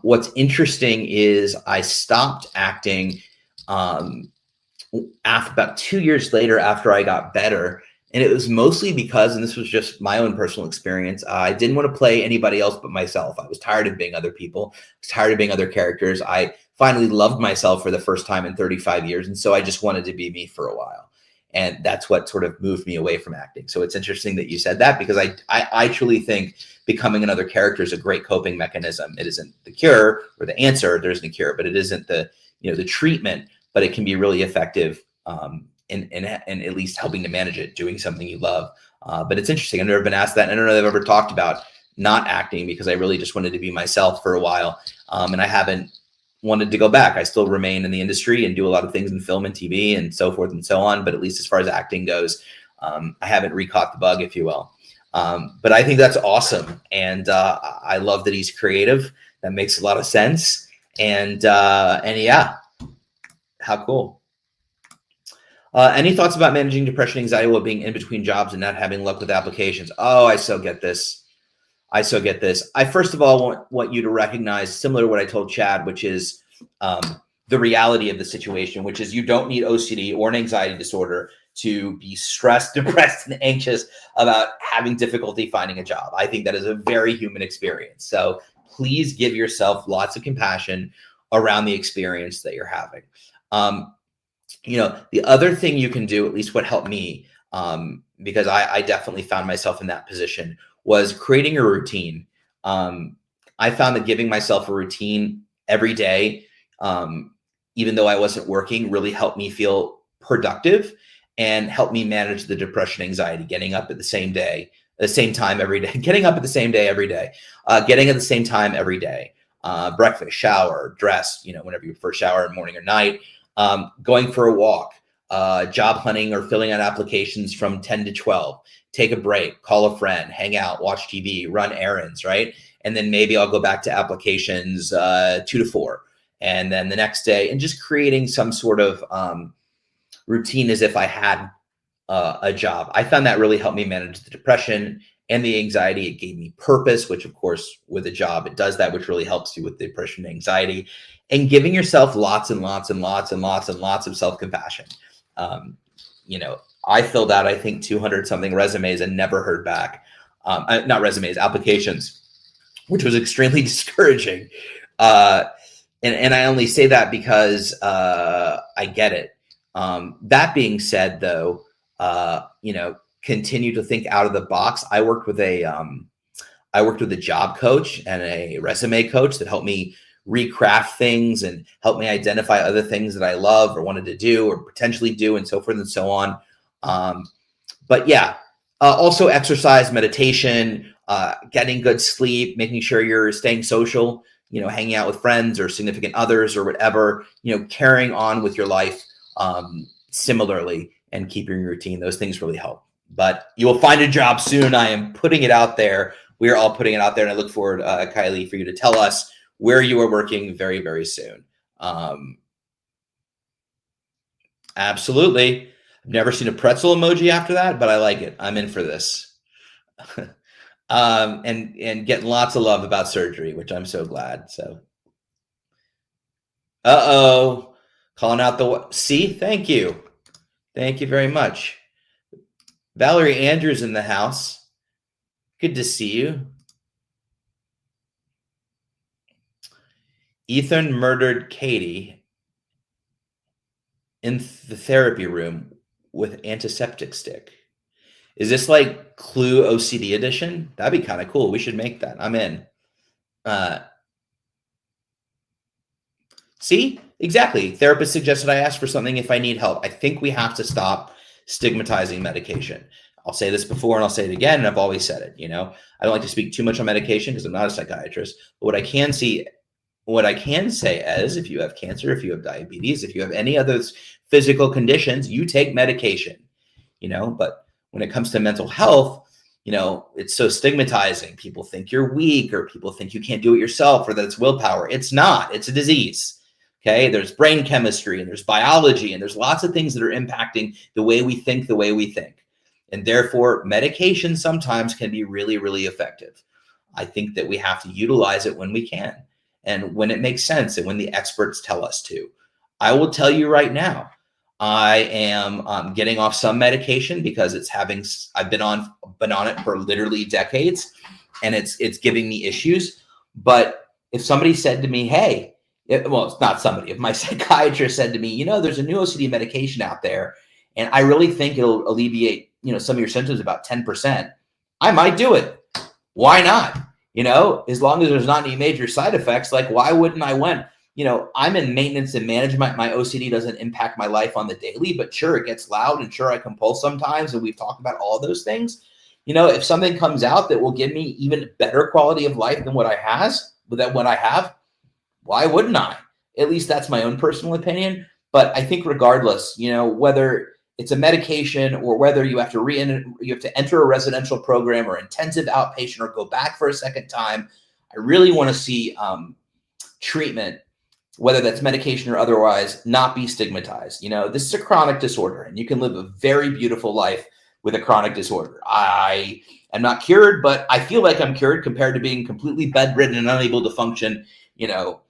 S1: What's interesting is I stopped acting after about 2 years later after I got better. And it was mostly because, and this was just my own personal experience, I didn't want to play anybody else but myself. I was tired of being other people. I was tired of being other characters. I finally loved myself for the first time in 35 years. And so I just wanted to be me for a while. And that's what sort of moved me away from acting. So it's interesting that you said that, because I truly think becoming another character is a great coping mechanism. It isn't the cure or the answer. There isn't a cure, but it isn't the treatment, but it can be really effective in at least helping to manage it, doing something you love. But it's interesting. I've never been asked that. And I don't know if I've ever talked about not acting, because I really just wanted to be myself for a while. And I haven't wanted to go back. I still remain in the industry and do a lot of things in film and TV and so forth and so on. But at least as far as acting goes, I haven't recaught the bug, if you will. But I think that's awesome. And I love that he's creative. That makes a lot of sense. And yeah, how cool. Any thoughts about managing depression, anxiety while being in between jobs and not having luck with applications? Oh, I so get this. I first of all want you to recognize, similar to what I told Chad, which is the reality of the situation, which is you don't need OCD or an anxiety disorder to be stressed, depressed, and anxious about having difficulty finding a job. I think that is a very human experience. So please give yourself lots of compassion around the experience that you're having. The other thing you can do, at least what helped me, because I definitely found myself in that position, was creating a routine. I found that giving myself a routine every day, even though I wasn't working, really helped me feel productive and helped me manage the depression, anxiety, getting up at the same time every day, getting up at the same day every day, getting at the same time every day, breakfast, shower, dress, whenever you first shower, morning or night, going for a walk, job hunting or filling out applications from 10 to 12, take a break, call a friend, hang out, watch TV, run errands, right? And then maybe I'll go back to applications 2 to 4. And then the next day, and just creating some sort of routine as if I had a job. I found that really helped me manage the depression and the anxiety. It gave me purpose, which of course with a job, it does that, which really helps you with depression and anxiety, and giving yourself lots and lots and lots and lots and lots of self-compassion. I filled out, I think 200 something resumes and never heard back. Not resumes, applications, which was extremely discouraging. And I only say that because I get it. That being said, though, continue to think out of the box. I worked with a job coach and a resume coach that helped me recraft things and help me identify other things that I love or wanted to do or potentially do, and so forth and so on. But yeah, also exercise, meditation, getting good sleep, making sure you're staying social, hanging out with friends or significant others or whatever, carrying on with your life similarly and keeping your routine. Those things really help. But you will find a job soon. I am putting it out there. We are all putting it out there. And I look forward, Kylie, for you to tell us where you are working very, very soon. Absolutely. I've never seen a pretzel emoji after that, but I like it. I'm in for this. And getting lots of love about surgery, which I'm so glad. So, calling out see, thank you. Thank you very much. Valerie Andrews in the house. Good to see you. Ethan murdered Katie. in the therapy room with antiseptic stick. Is this like Clue OCD edition? That'd be kind of cool. We should make that. I'm in. See, exactly. Therapist suggested I ask for something if I need help. I think we have to stop stigmatizing medication. I'll say this before and I'll say it again, and I've always said it. I don't like to speak too much on medication because I'm not a psychiatrist. But what I can say is, if you have cancer, if you have diabetes, if you have any other physical conditions, you take medication. But when it comes to mental health, it's so stigmatizing. People think you're weak, or people think you can't do it yourself, or that it's willpower. It's not. It's a disease. Okay. There's brain chemistry and there's biology and there's lots of things that are impacting the way we think, And therefore, medication sometimes can be really, really effective. I think that we have to utilize it when we can and when it makes sense and when the experts tell us to. I will tell you right now, I am getting off some medication because I've been on it for literally decades, and it's giving me issues. But if somebody said to me, hey, it's not somebody, if my psychiatrist said to me, there's a new OCD medication out there, and I really think it'll alleviate, some of your symptoms about 10%, I might do it. Why not? As long as there's not any major side effects, like why wouldn't I want? I'm in maintenance and management. My OCD doesn't impact my life on the daily, but sure, it gets loud and sure, I compulse sometimes. And we've talked about all those things. If something comes out that will give me even better quality of life than what I have, why wouldn't I? At least that's my own personal opinion. But I think regardless, whether it's a medication or whether you have to enter a residential program or intensive outpatient or go back for a second time, I really want to see treatment, whether that's medication or otherwise, not be stigmatized. This is a chronic disorder, and you can live a very beautiful life with a chronic disorder. I am not cured, but I feel like I'm cured compared to being completely bedridden and unable to function,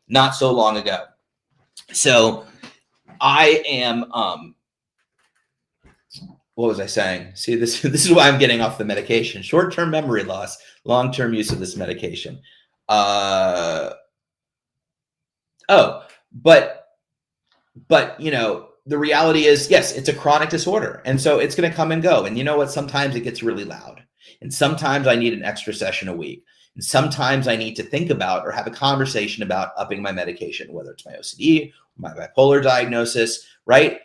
S1: not so long ago. So I am, what was I saying? See, this is why I'm getting off the medication. Short-term memory loss, long-term use of this medication. But the reality is, yes, it's a chronic disorder. And so it's going to come and go. And you know what? Sometimes it gets really loud. And sometimes I need an extra session a week. And sometimes I need to think about or have a conversation about upping my medication, whether it's my OCD, my bipolar diagnosis, right?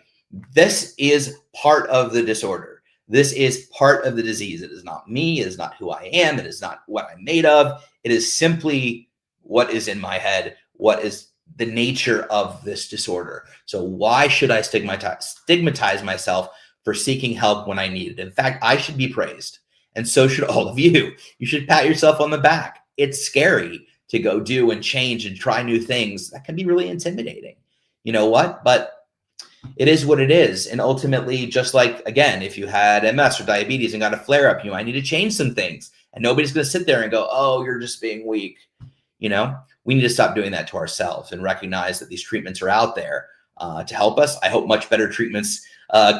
S1: This is part of the disorder. This is part of the disease. It is not me. It is not who I am. It is not what I'm made of. It is simply what is in my head, what is the nature of this disorder. So why should I stigmatize myself for seeking help when I need it? In fact, I should be praised, and so should all of you. You should pat yourself on the back. It's scary to go do and change and try new things. That can be really intimidating. You know what? But it is what it is. And ultimately, just like, again, if you had MS or diabetes and got a flare up, you might need to change some things. And nobody's going to sit there and go, oh, you're just being weak. We need to stop doing that to ourselves and recognize that these treatments are out there to help us. I hope much better treatments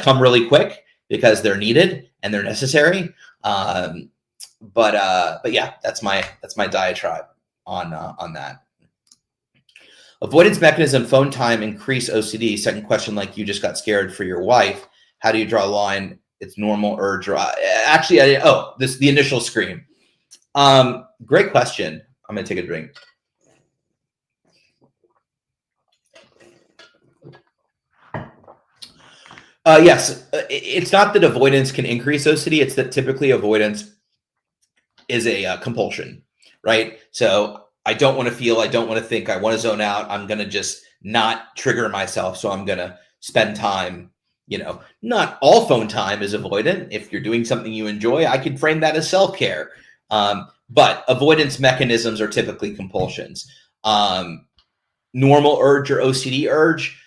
S1: come really quick because they're needed and they're necessary. But yeah, that's my diatribe on that. Avoidance mechanism, phone time, increase OCD. Second question, like you just got scared for your wife. How do you draw a line? It's normal urge. Actually, the initial scream. Great question. I'm going to take a drink. Yes, it's not that avoidance can increase OCD. It's that typically avoidance is a compulsion, right? So I don't want to feel, I don't want to think, I want to zone out. I'm going to just not trigger myself. So I'm going to spend time, not all phone time is avoidant. If you're doing something you enjoy, I could frame that as self-care. But avoidance mechanisms are typically compulsions. Normal urge or OCD urge,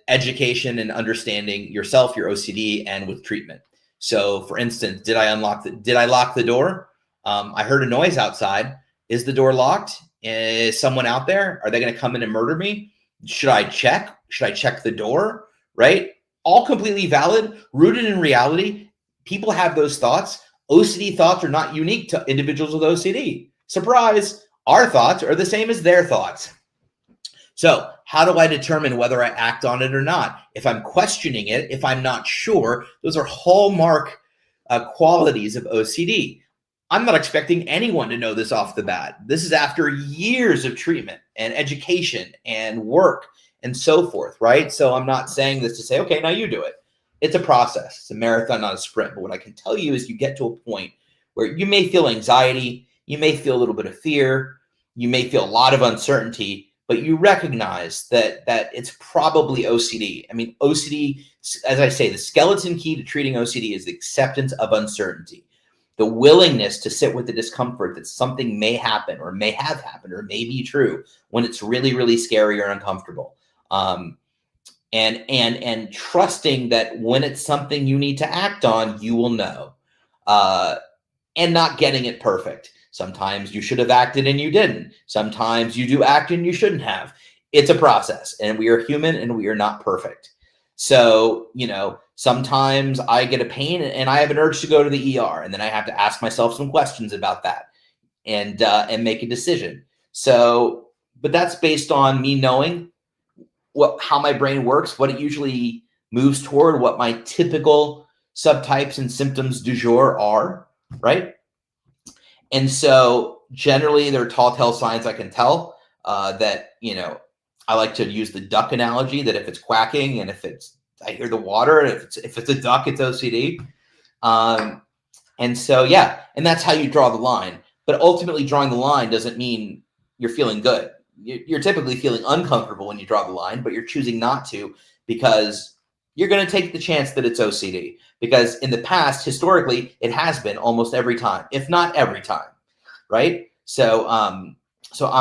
S1: education and understanding yourself, your OCD, and with treatment. So for instance, did I lock the door? I heard a noise outside. Is the door locked? Is someone out there? Are they going to come in and murder me? Should I check? Should I check the door? Right? All completely valid, rooted in reality. People have those thoughts. OCD thoughts are not unique to individuals with OCD. Surprise, our thoughts are the same as their thoughts. So how do I determine whether I act on it or not? If I'm questioning it, if I'm not sure, those are hallmark qualities of OCD. I'm not expecting anyone to know this off the bat. This is after years of treatment and education and work and so forth, right? So I'm not saying this to say, okay, now you do it. It's a process. It's a marathon, not a sprint. But what I can tell you is you get to a point where you may feel anxiety, you may feel a little bit of fear, you may feel a lot of uncertainty, but you recognize that it's probably OCD. I mean, OCD, as I say, the skeleton key to treating OCD is the acceptance of uncertainty, the willingness to sit with the discomfort that something may happen or may have happened or may be true when it's really, really scary or uncomfortable. And trusting that when it's something you need to act on, you will know, and not getting it perfect. Sometimes you should have acted and you didn't. Sometimes you do act and you shouldn't have. It's a process, and we are human and we are not perfect. So, sometimes I get a pain and I have an urge to go to the ER, and then I have to ask myself some questions about that and make a decision. So, but that's based on me knowing how my brain works, what it usually moves toward, what my typical subtypes and symptoms du jour are, right? And so generally there are tall tale signs I can tell that, I like to use the duck analogy, that if it's quacking and I hear the water, and if it's a duck, it's OCD. And so, yeah, and that's how you draw the line. But ultimately drawing the line doesn't mean you're feeling good. You're typically feeling uncomfortable when you draw the line, but you're choosing not to because you're going to take the chance that it's OCD. Because in the past, historically, it has been almost every time, if not every time, right? So I'm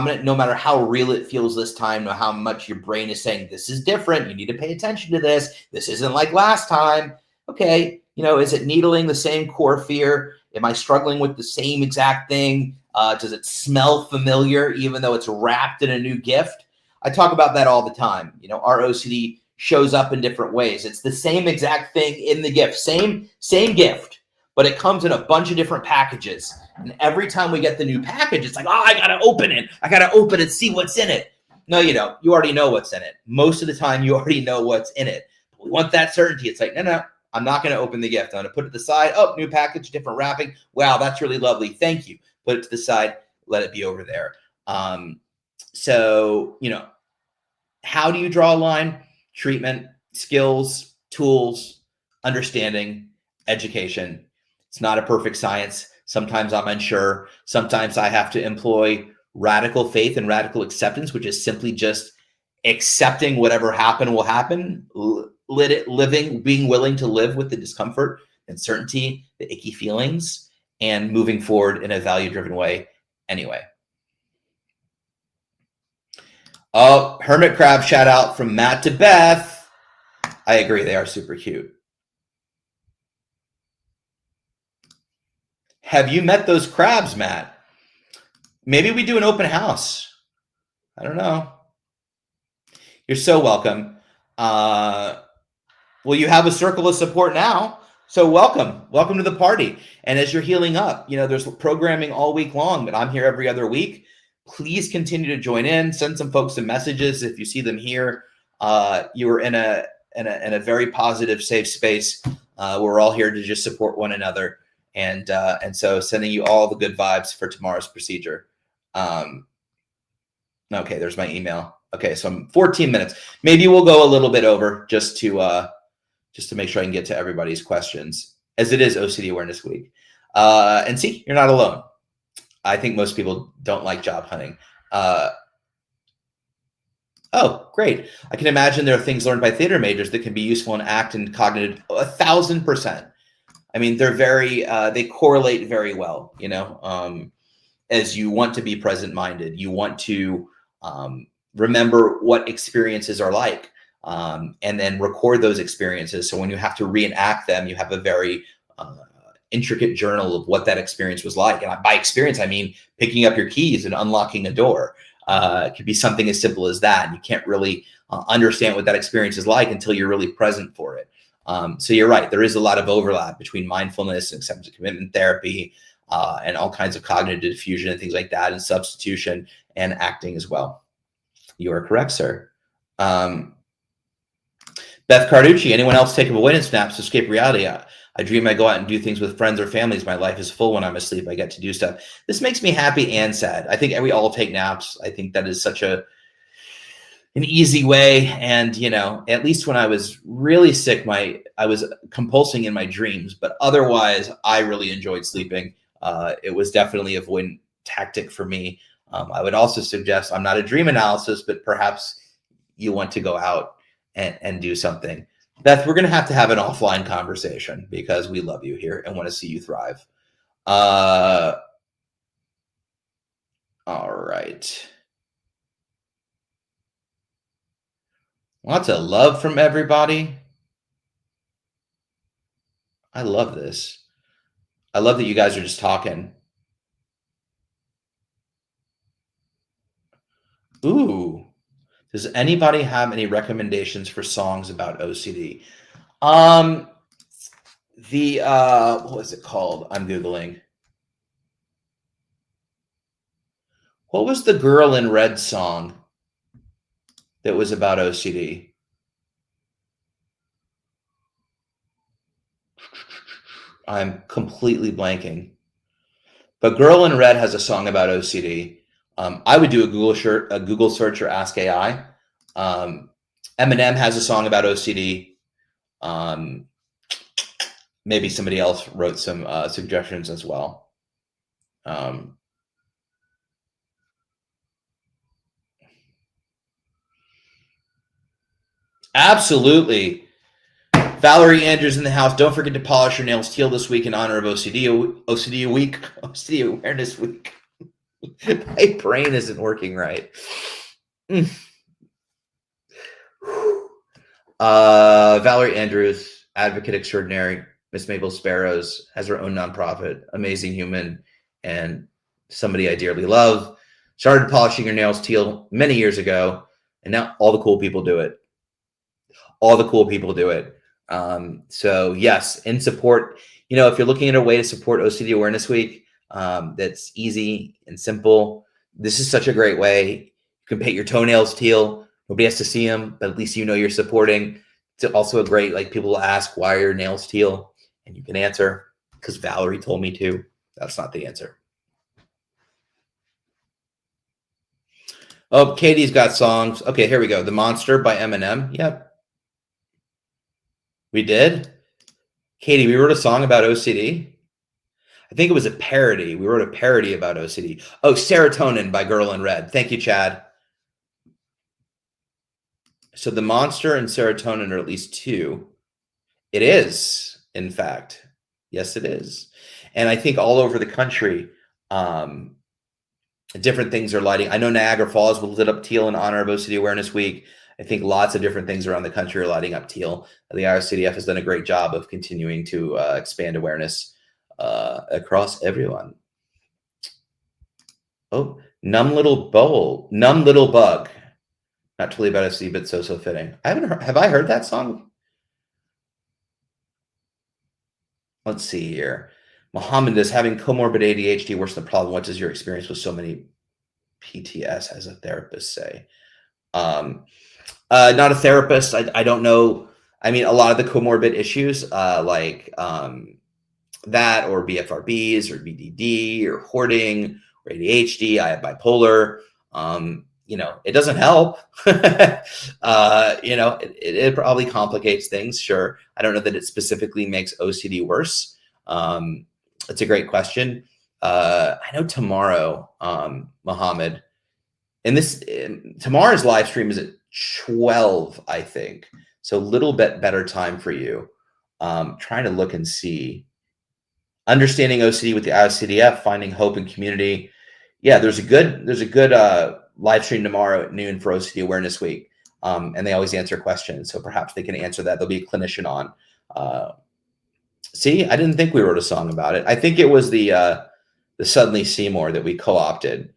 S1: going to, no matter how real it feels this time, no how much your brain is saying, this is different, you need to pay attention to this, this isn't like last time. Okay, is it needling the same core fear? Am I struggling with the same exact thing? Does it smell familiar, even though it's wrapped in a new gift? I talk about that all the time. Our OCD shows up in different ways. It's the same exact thing in the gift, same gift, but it comes in a bunch of different packages. And every time we get the new package, it's like, I got to open it. I got to open it, see what's in it. No, you don't. You already know what's in it. Most of the time, you already know what's in it. But we want that certainty. It's like, no, I'm not going to open the gift. I'm going to put it to the side. Oh, new package, different wrapping. Wow, that's really lovely. Thank you. Put it to the side. Let it be over there. So, how do you draw a line? Treatment, skills, tools, understanding, education. It's not a perfect science. Sometimes I'm unsure. Sometimes I have to employ radical faith and radical acceptance, which is simply just accepting whatever happened will happen, being willing to live with the discomfort, uncertainty, the icky feelings, and moving forward in a value-driven way anyway. Oh, hermit crab shout out from Matt to Beth. I agree, they are super cute. Have you met those crabs, Matt? Maybe we do an open house. I don't know. You're so welcome. Well, you have a circle of support now. So welcome to the party. And as you're healing up, there's programming all week long, but I'm here every other week. Please continue to join in. Send some folks some messages if you see them here. You are in a very positive, safe space. We're all here to just support one another, and so sending you all the good vibes for tomorrow's procedure. Okay, there's my email. Okay, so I'm 14 minutes. Maybe we'll go a little bit over just to make sure I can get to everybody's questions, as it is OCD Awareness Week. And see, you're not alone. I think most people don't like job hunting. Oh, great. I can imagine there are things learned by theater majors that can be useful in ACT and cognitive 1,000%. I mean, they're they correlate very well, as you want to be present-minded. You want to remember what experiences are like, and then record those experiences. So when you have to reenact them, you have a very intricate journal of what that experience was like. And by experience, I mean picking up your keys and unlocking a door. It could be something as simple as that. You can't really understand what that experience is like until you're really present for it. So you're right. There is a lot of overlap between mindfulness and acceptance and commitment therapy, and all kinds of cognitive diffusion and things like that, and substitution and acting as well. You are correct, sir. Beth Carducci, anyone else take avoidance naps to escape reality? I dream I go out and do things with friends or families. My life is full when I'm asleep. I get to do stuff. This makes me happy and sad. I think we all take naps. I think that is such an easy way. And at least when I was really sick, I was compulsing in my dreams, but otherwise I really enjoyed sleeping. It was definitely an avoidant tactic for me. I would also suggest, I'm not a dream analysis, but perhaps you want to go out and do something. Beth, we're going to have an offline conversation because we love you here and want to see you thrive. All right. Lots of love from everybody. I love this. I love that you guys are just talking. Ooh. Does anybody have any recommendations for songs about OCD? What was it called? I'm Googling. What was the Girl in Red song that was about OCD? I'm completely blanking. But Girl in Red has a song about OCD. I would do a Google search or Ask AI. Eminem has a song about OCD. Maybe somebody else wrote some suggestions as well. Absolutely. Valerie Andrews in the house. Don't forget to polish your nails teal this week in honor of OCD week, OCD Awareness Week. My brain isn't working right. Valerie Andrews, advocate extraordinary. Miss Mabel Sparrows has her own nonprofit, amazing human, and somebody I dearly love. Started polishing her nails teal many years ago, and now all the cool people do it. All the cool people do it. So yes, in support, if you're looking at a way to support OCD Awareness Week, that's easy and simple. This is such a great way. You can paint your toenails teal. Nobody has to see them, but at least you're supporting. It's also a great, people ask, why are your nails teal? And you can answer, because Valerie told me to. That's not the answer. Oh, Katie's got songs. Okay, here we go. The Monster by Eminem. Yep. We did? Katie, we wrote a song about OCD. I think it was a parody. We wrote a parody about OCD. Oh, Serotonin by Girl in Red. Thank you, Chad. So the Monster and Serotonin are at least two. It is, in fact. Yes, it is. And I think all over the country, different things are lighting. I know Niagara Falls was lit up teal in honor of OCD Awareness Week. I think lots of different things around the country are lighting up teal. The IRCDF has done a great job of continuing to expand awareness across everyone. Oh, Numb Little Bug. Not totally about OCD, but so fitting. Have I heard that song? Let's see here. Muhammad, is having comorbid ADHD worse than the problem? What does your experience with so many PTS as a therapist say? Not a therapist. I don't know. I mean, a lot of the comorbid issues, like that, or BFRBs, or BDD, or hoarding, or ADHD. I have bipolar. It doesn't help. It probably complicates things. Sure. I don't know that it specifically makes OCD worse. It's a great question. I know tomorrow, Mohammed, and tomorrow's live stream is at 12, I think. So a little bit better time for you. Trying to look and see. Understanding OCD with the ICDF, finding hope in community. Yeah, there's a good live stream tomorrow at noon for OCD Awareness Week. And they always answer questions. So perhaps they can answer that. There'll be a clinician on. See, I didn't think we wrote a song about it. I think it was the Suddenly Seymour that we co-opted.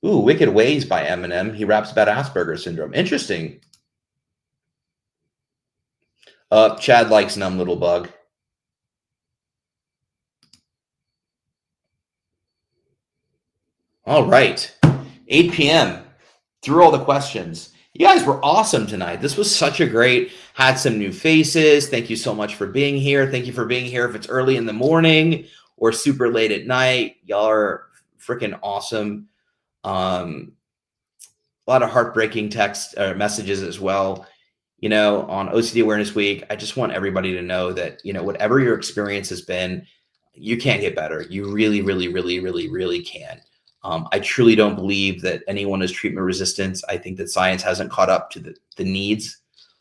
S1: Wicked Ways by Eminem. He raps about Asperger's syndrome. Interesting. Chad likes Numb Little Bug. All right. 8 p.m. through all the questions. You guys were awesome tonight. This was such a great, had some new faces. Thank you so much for being here. Thank you for being here if it's early in the morning or super late at night. Y'all are freaking awesome. A lot of heartbreaking text messages as well. You know, on OCD Awareness Week, I just want everybody to know that, you know, whatever your experience has been, you can get better. You really, really, really, really, really can. I truly don't believe that anyone is treatment resistant. I think that science hasn't caught up to the needs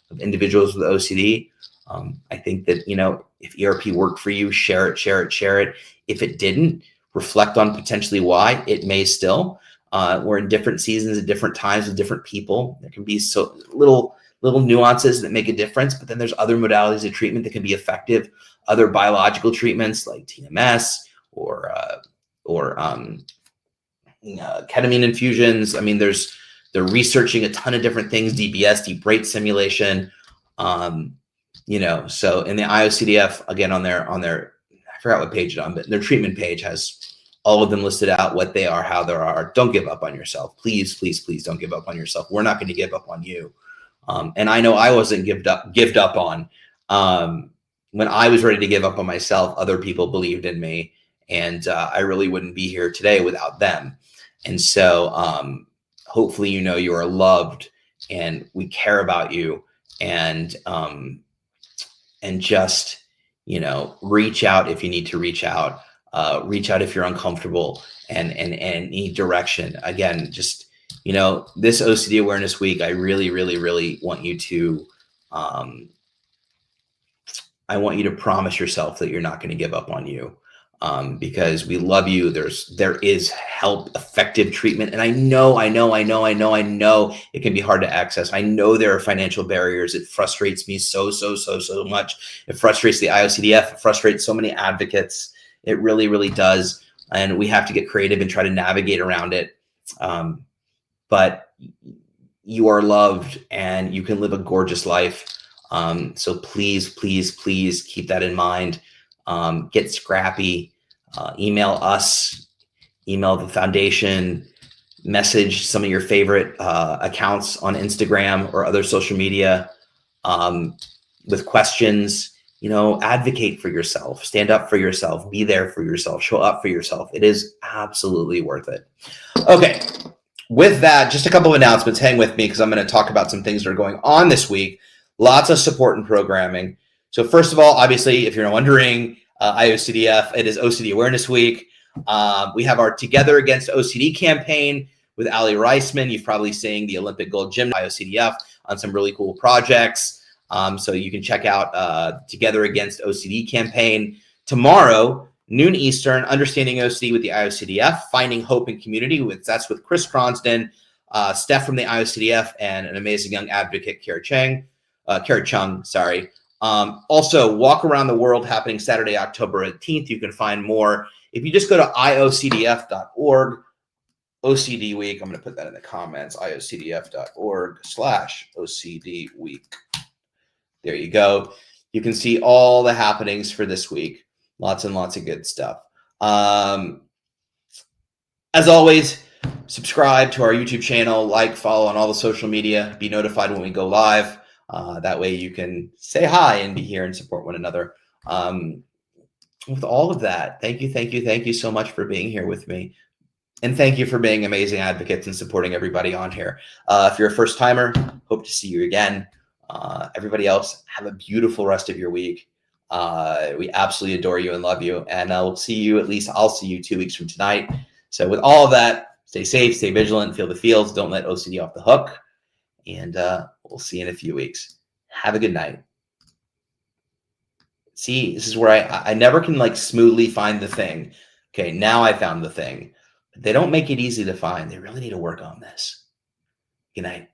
S1: of individuals with OCD. I think that, you know, if ERP worked for you, share it, share it, share it. If it didn't, reflect on potentially why it may still. We're in different seasons at different times with different people. There can be so little nuances that make a difference, but then there's other modalities of treatment that can be effective. Other biological treatments like TMS or ketamine infusions. I mean, they're researching a ton of different things, DBS, deep brain stimulation. You know, so in the IOCDF, again, on their, I forgot what page it's on, but their treatment page has all of them listed out, what they are, how they are. Don't give up on yourself. Please, please, please don't give up on yourself. We're not going to give up on you. And I know I wasn't gived up on. When I was ready to give up on myself, other people believed in me, and I really wouldn't be here today without them. And so hopefully, you know, you are loved and we care about you, and just, you know, reach out if you need to reach out if you're uncomfortable and need direction. Again, just, you know, this OCD Awareness Week, I really, really, really want you to, I want you to promise yourself that you're not going to give up on you, because we love you. There is help, effective treatment. And I know it can be hard to access. I know there are financial barriers. It frustrates me so much. It frustrates the IOCDF. It frustrates so many advocates. It really, really does. And we have to get creative and try to navigate around it. But you are loved and you can live a gorgeous life. So please, please, please keep that in mind. Get scrappy, email us, email the foundation, message some of your favorite accounts on Instagram or other social media with questions. You know, advocate for yourself, stand up for yourself, be there for yourself, show up for yourself. It is absolutely worth it. Okay. With that, just a couple of announcements. Hang with me because I'm going to talk about some things that are going on this week. Lots of support and programming. So first of all, obviously, if you're wondering, IOCDF, it is OCD Awareness Week. We have our Together Against OCD campaign with Ali Reisman. You've probably seen the Olympic gold gym IOCDF on some really cool projects. So you can check out Together Against OCD campaign. Tomorrow, noon Eastern, Understanding OCD with the IOCDF, Finding Hope in Community. That's with Chris Cronston, Steph from the IOCDF, and an amazing young advocate, Kara Chung. Also, Walk Around the World happening Saturday, October 18th. You can find more if you just go to iocdf.org. OCD Week. I'm going to put that in the comments. iocdf.org/OCD Week. There you go. You can see all the happenings for this week. Lots and lots of good stuff. As always, subscribe to our YouTube channel, like, follow on all the social media, be notified when we go live. That way you can say hi and be here and support one another. With all of that, thank you so much for being here with me. And thank you for being amazing advocates and supporting everybody on here. If you're a first timer, hope to see you again. Everybody else, have a beautiful rest of your week. We absolutely adore you and love you. And I'll see you 2 weeks from tonight. So with all of that, stay safe, stay vigilant, feel the feels. Don't let OCD off the hook. And we'll see you in a few weeks. Have a good night. See, this is where I never can like smoothly find the thing. Okay, now I found the thing. They don't make it easy to find. They really need to work on this. Good night.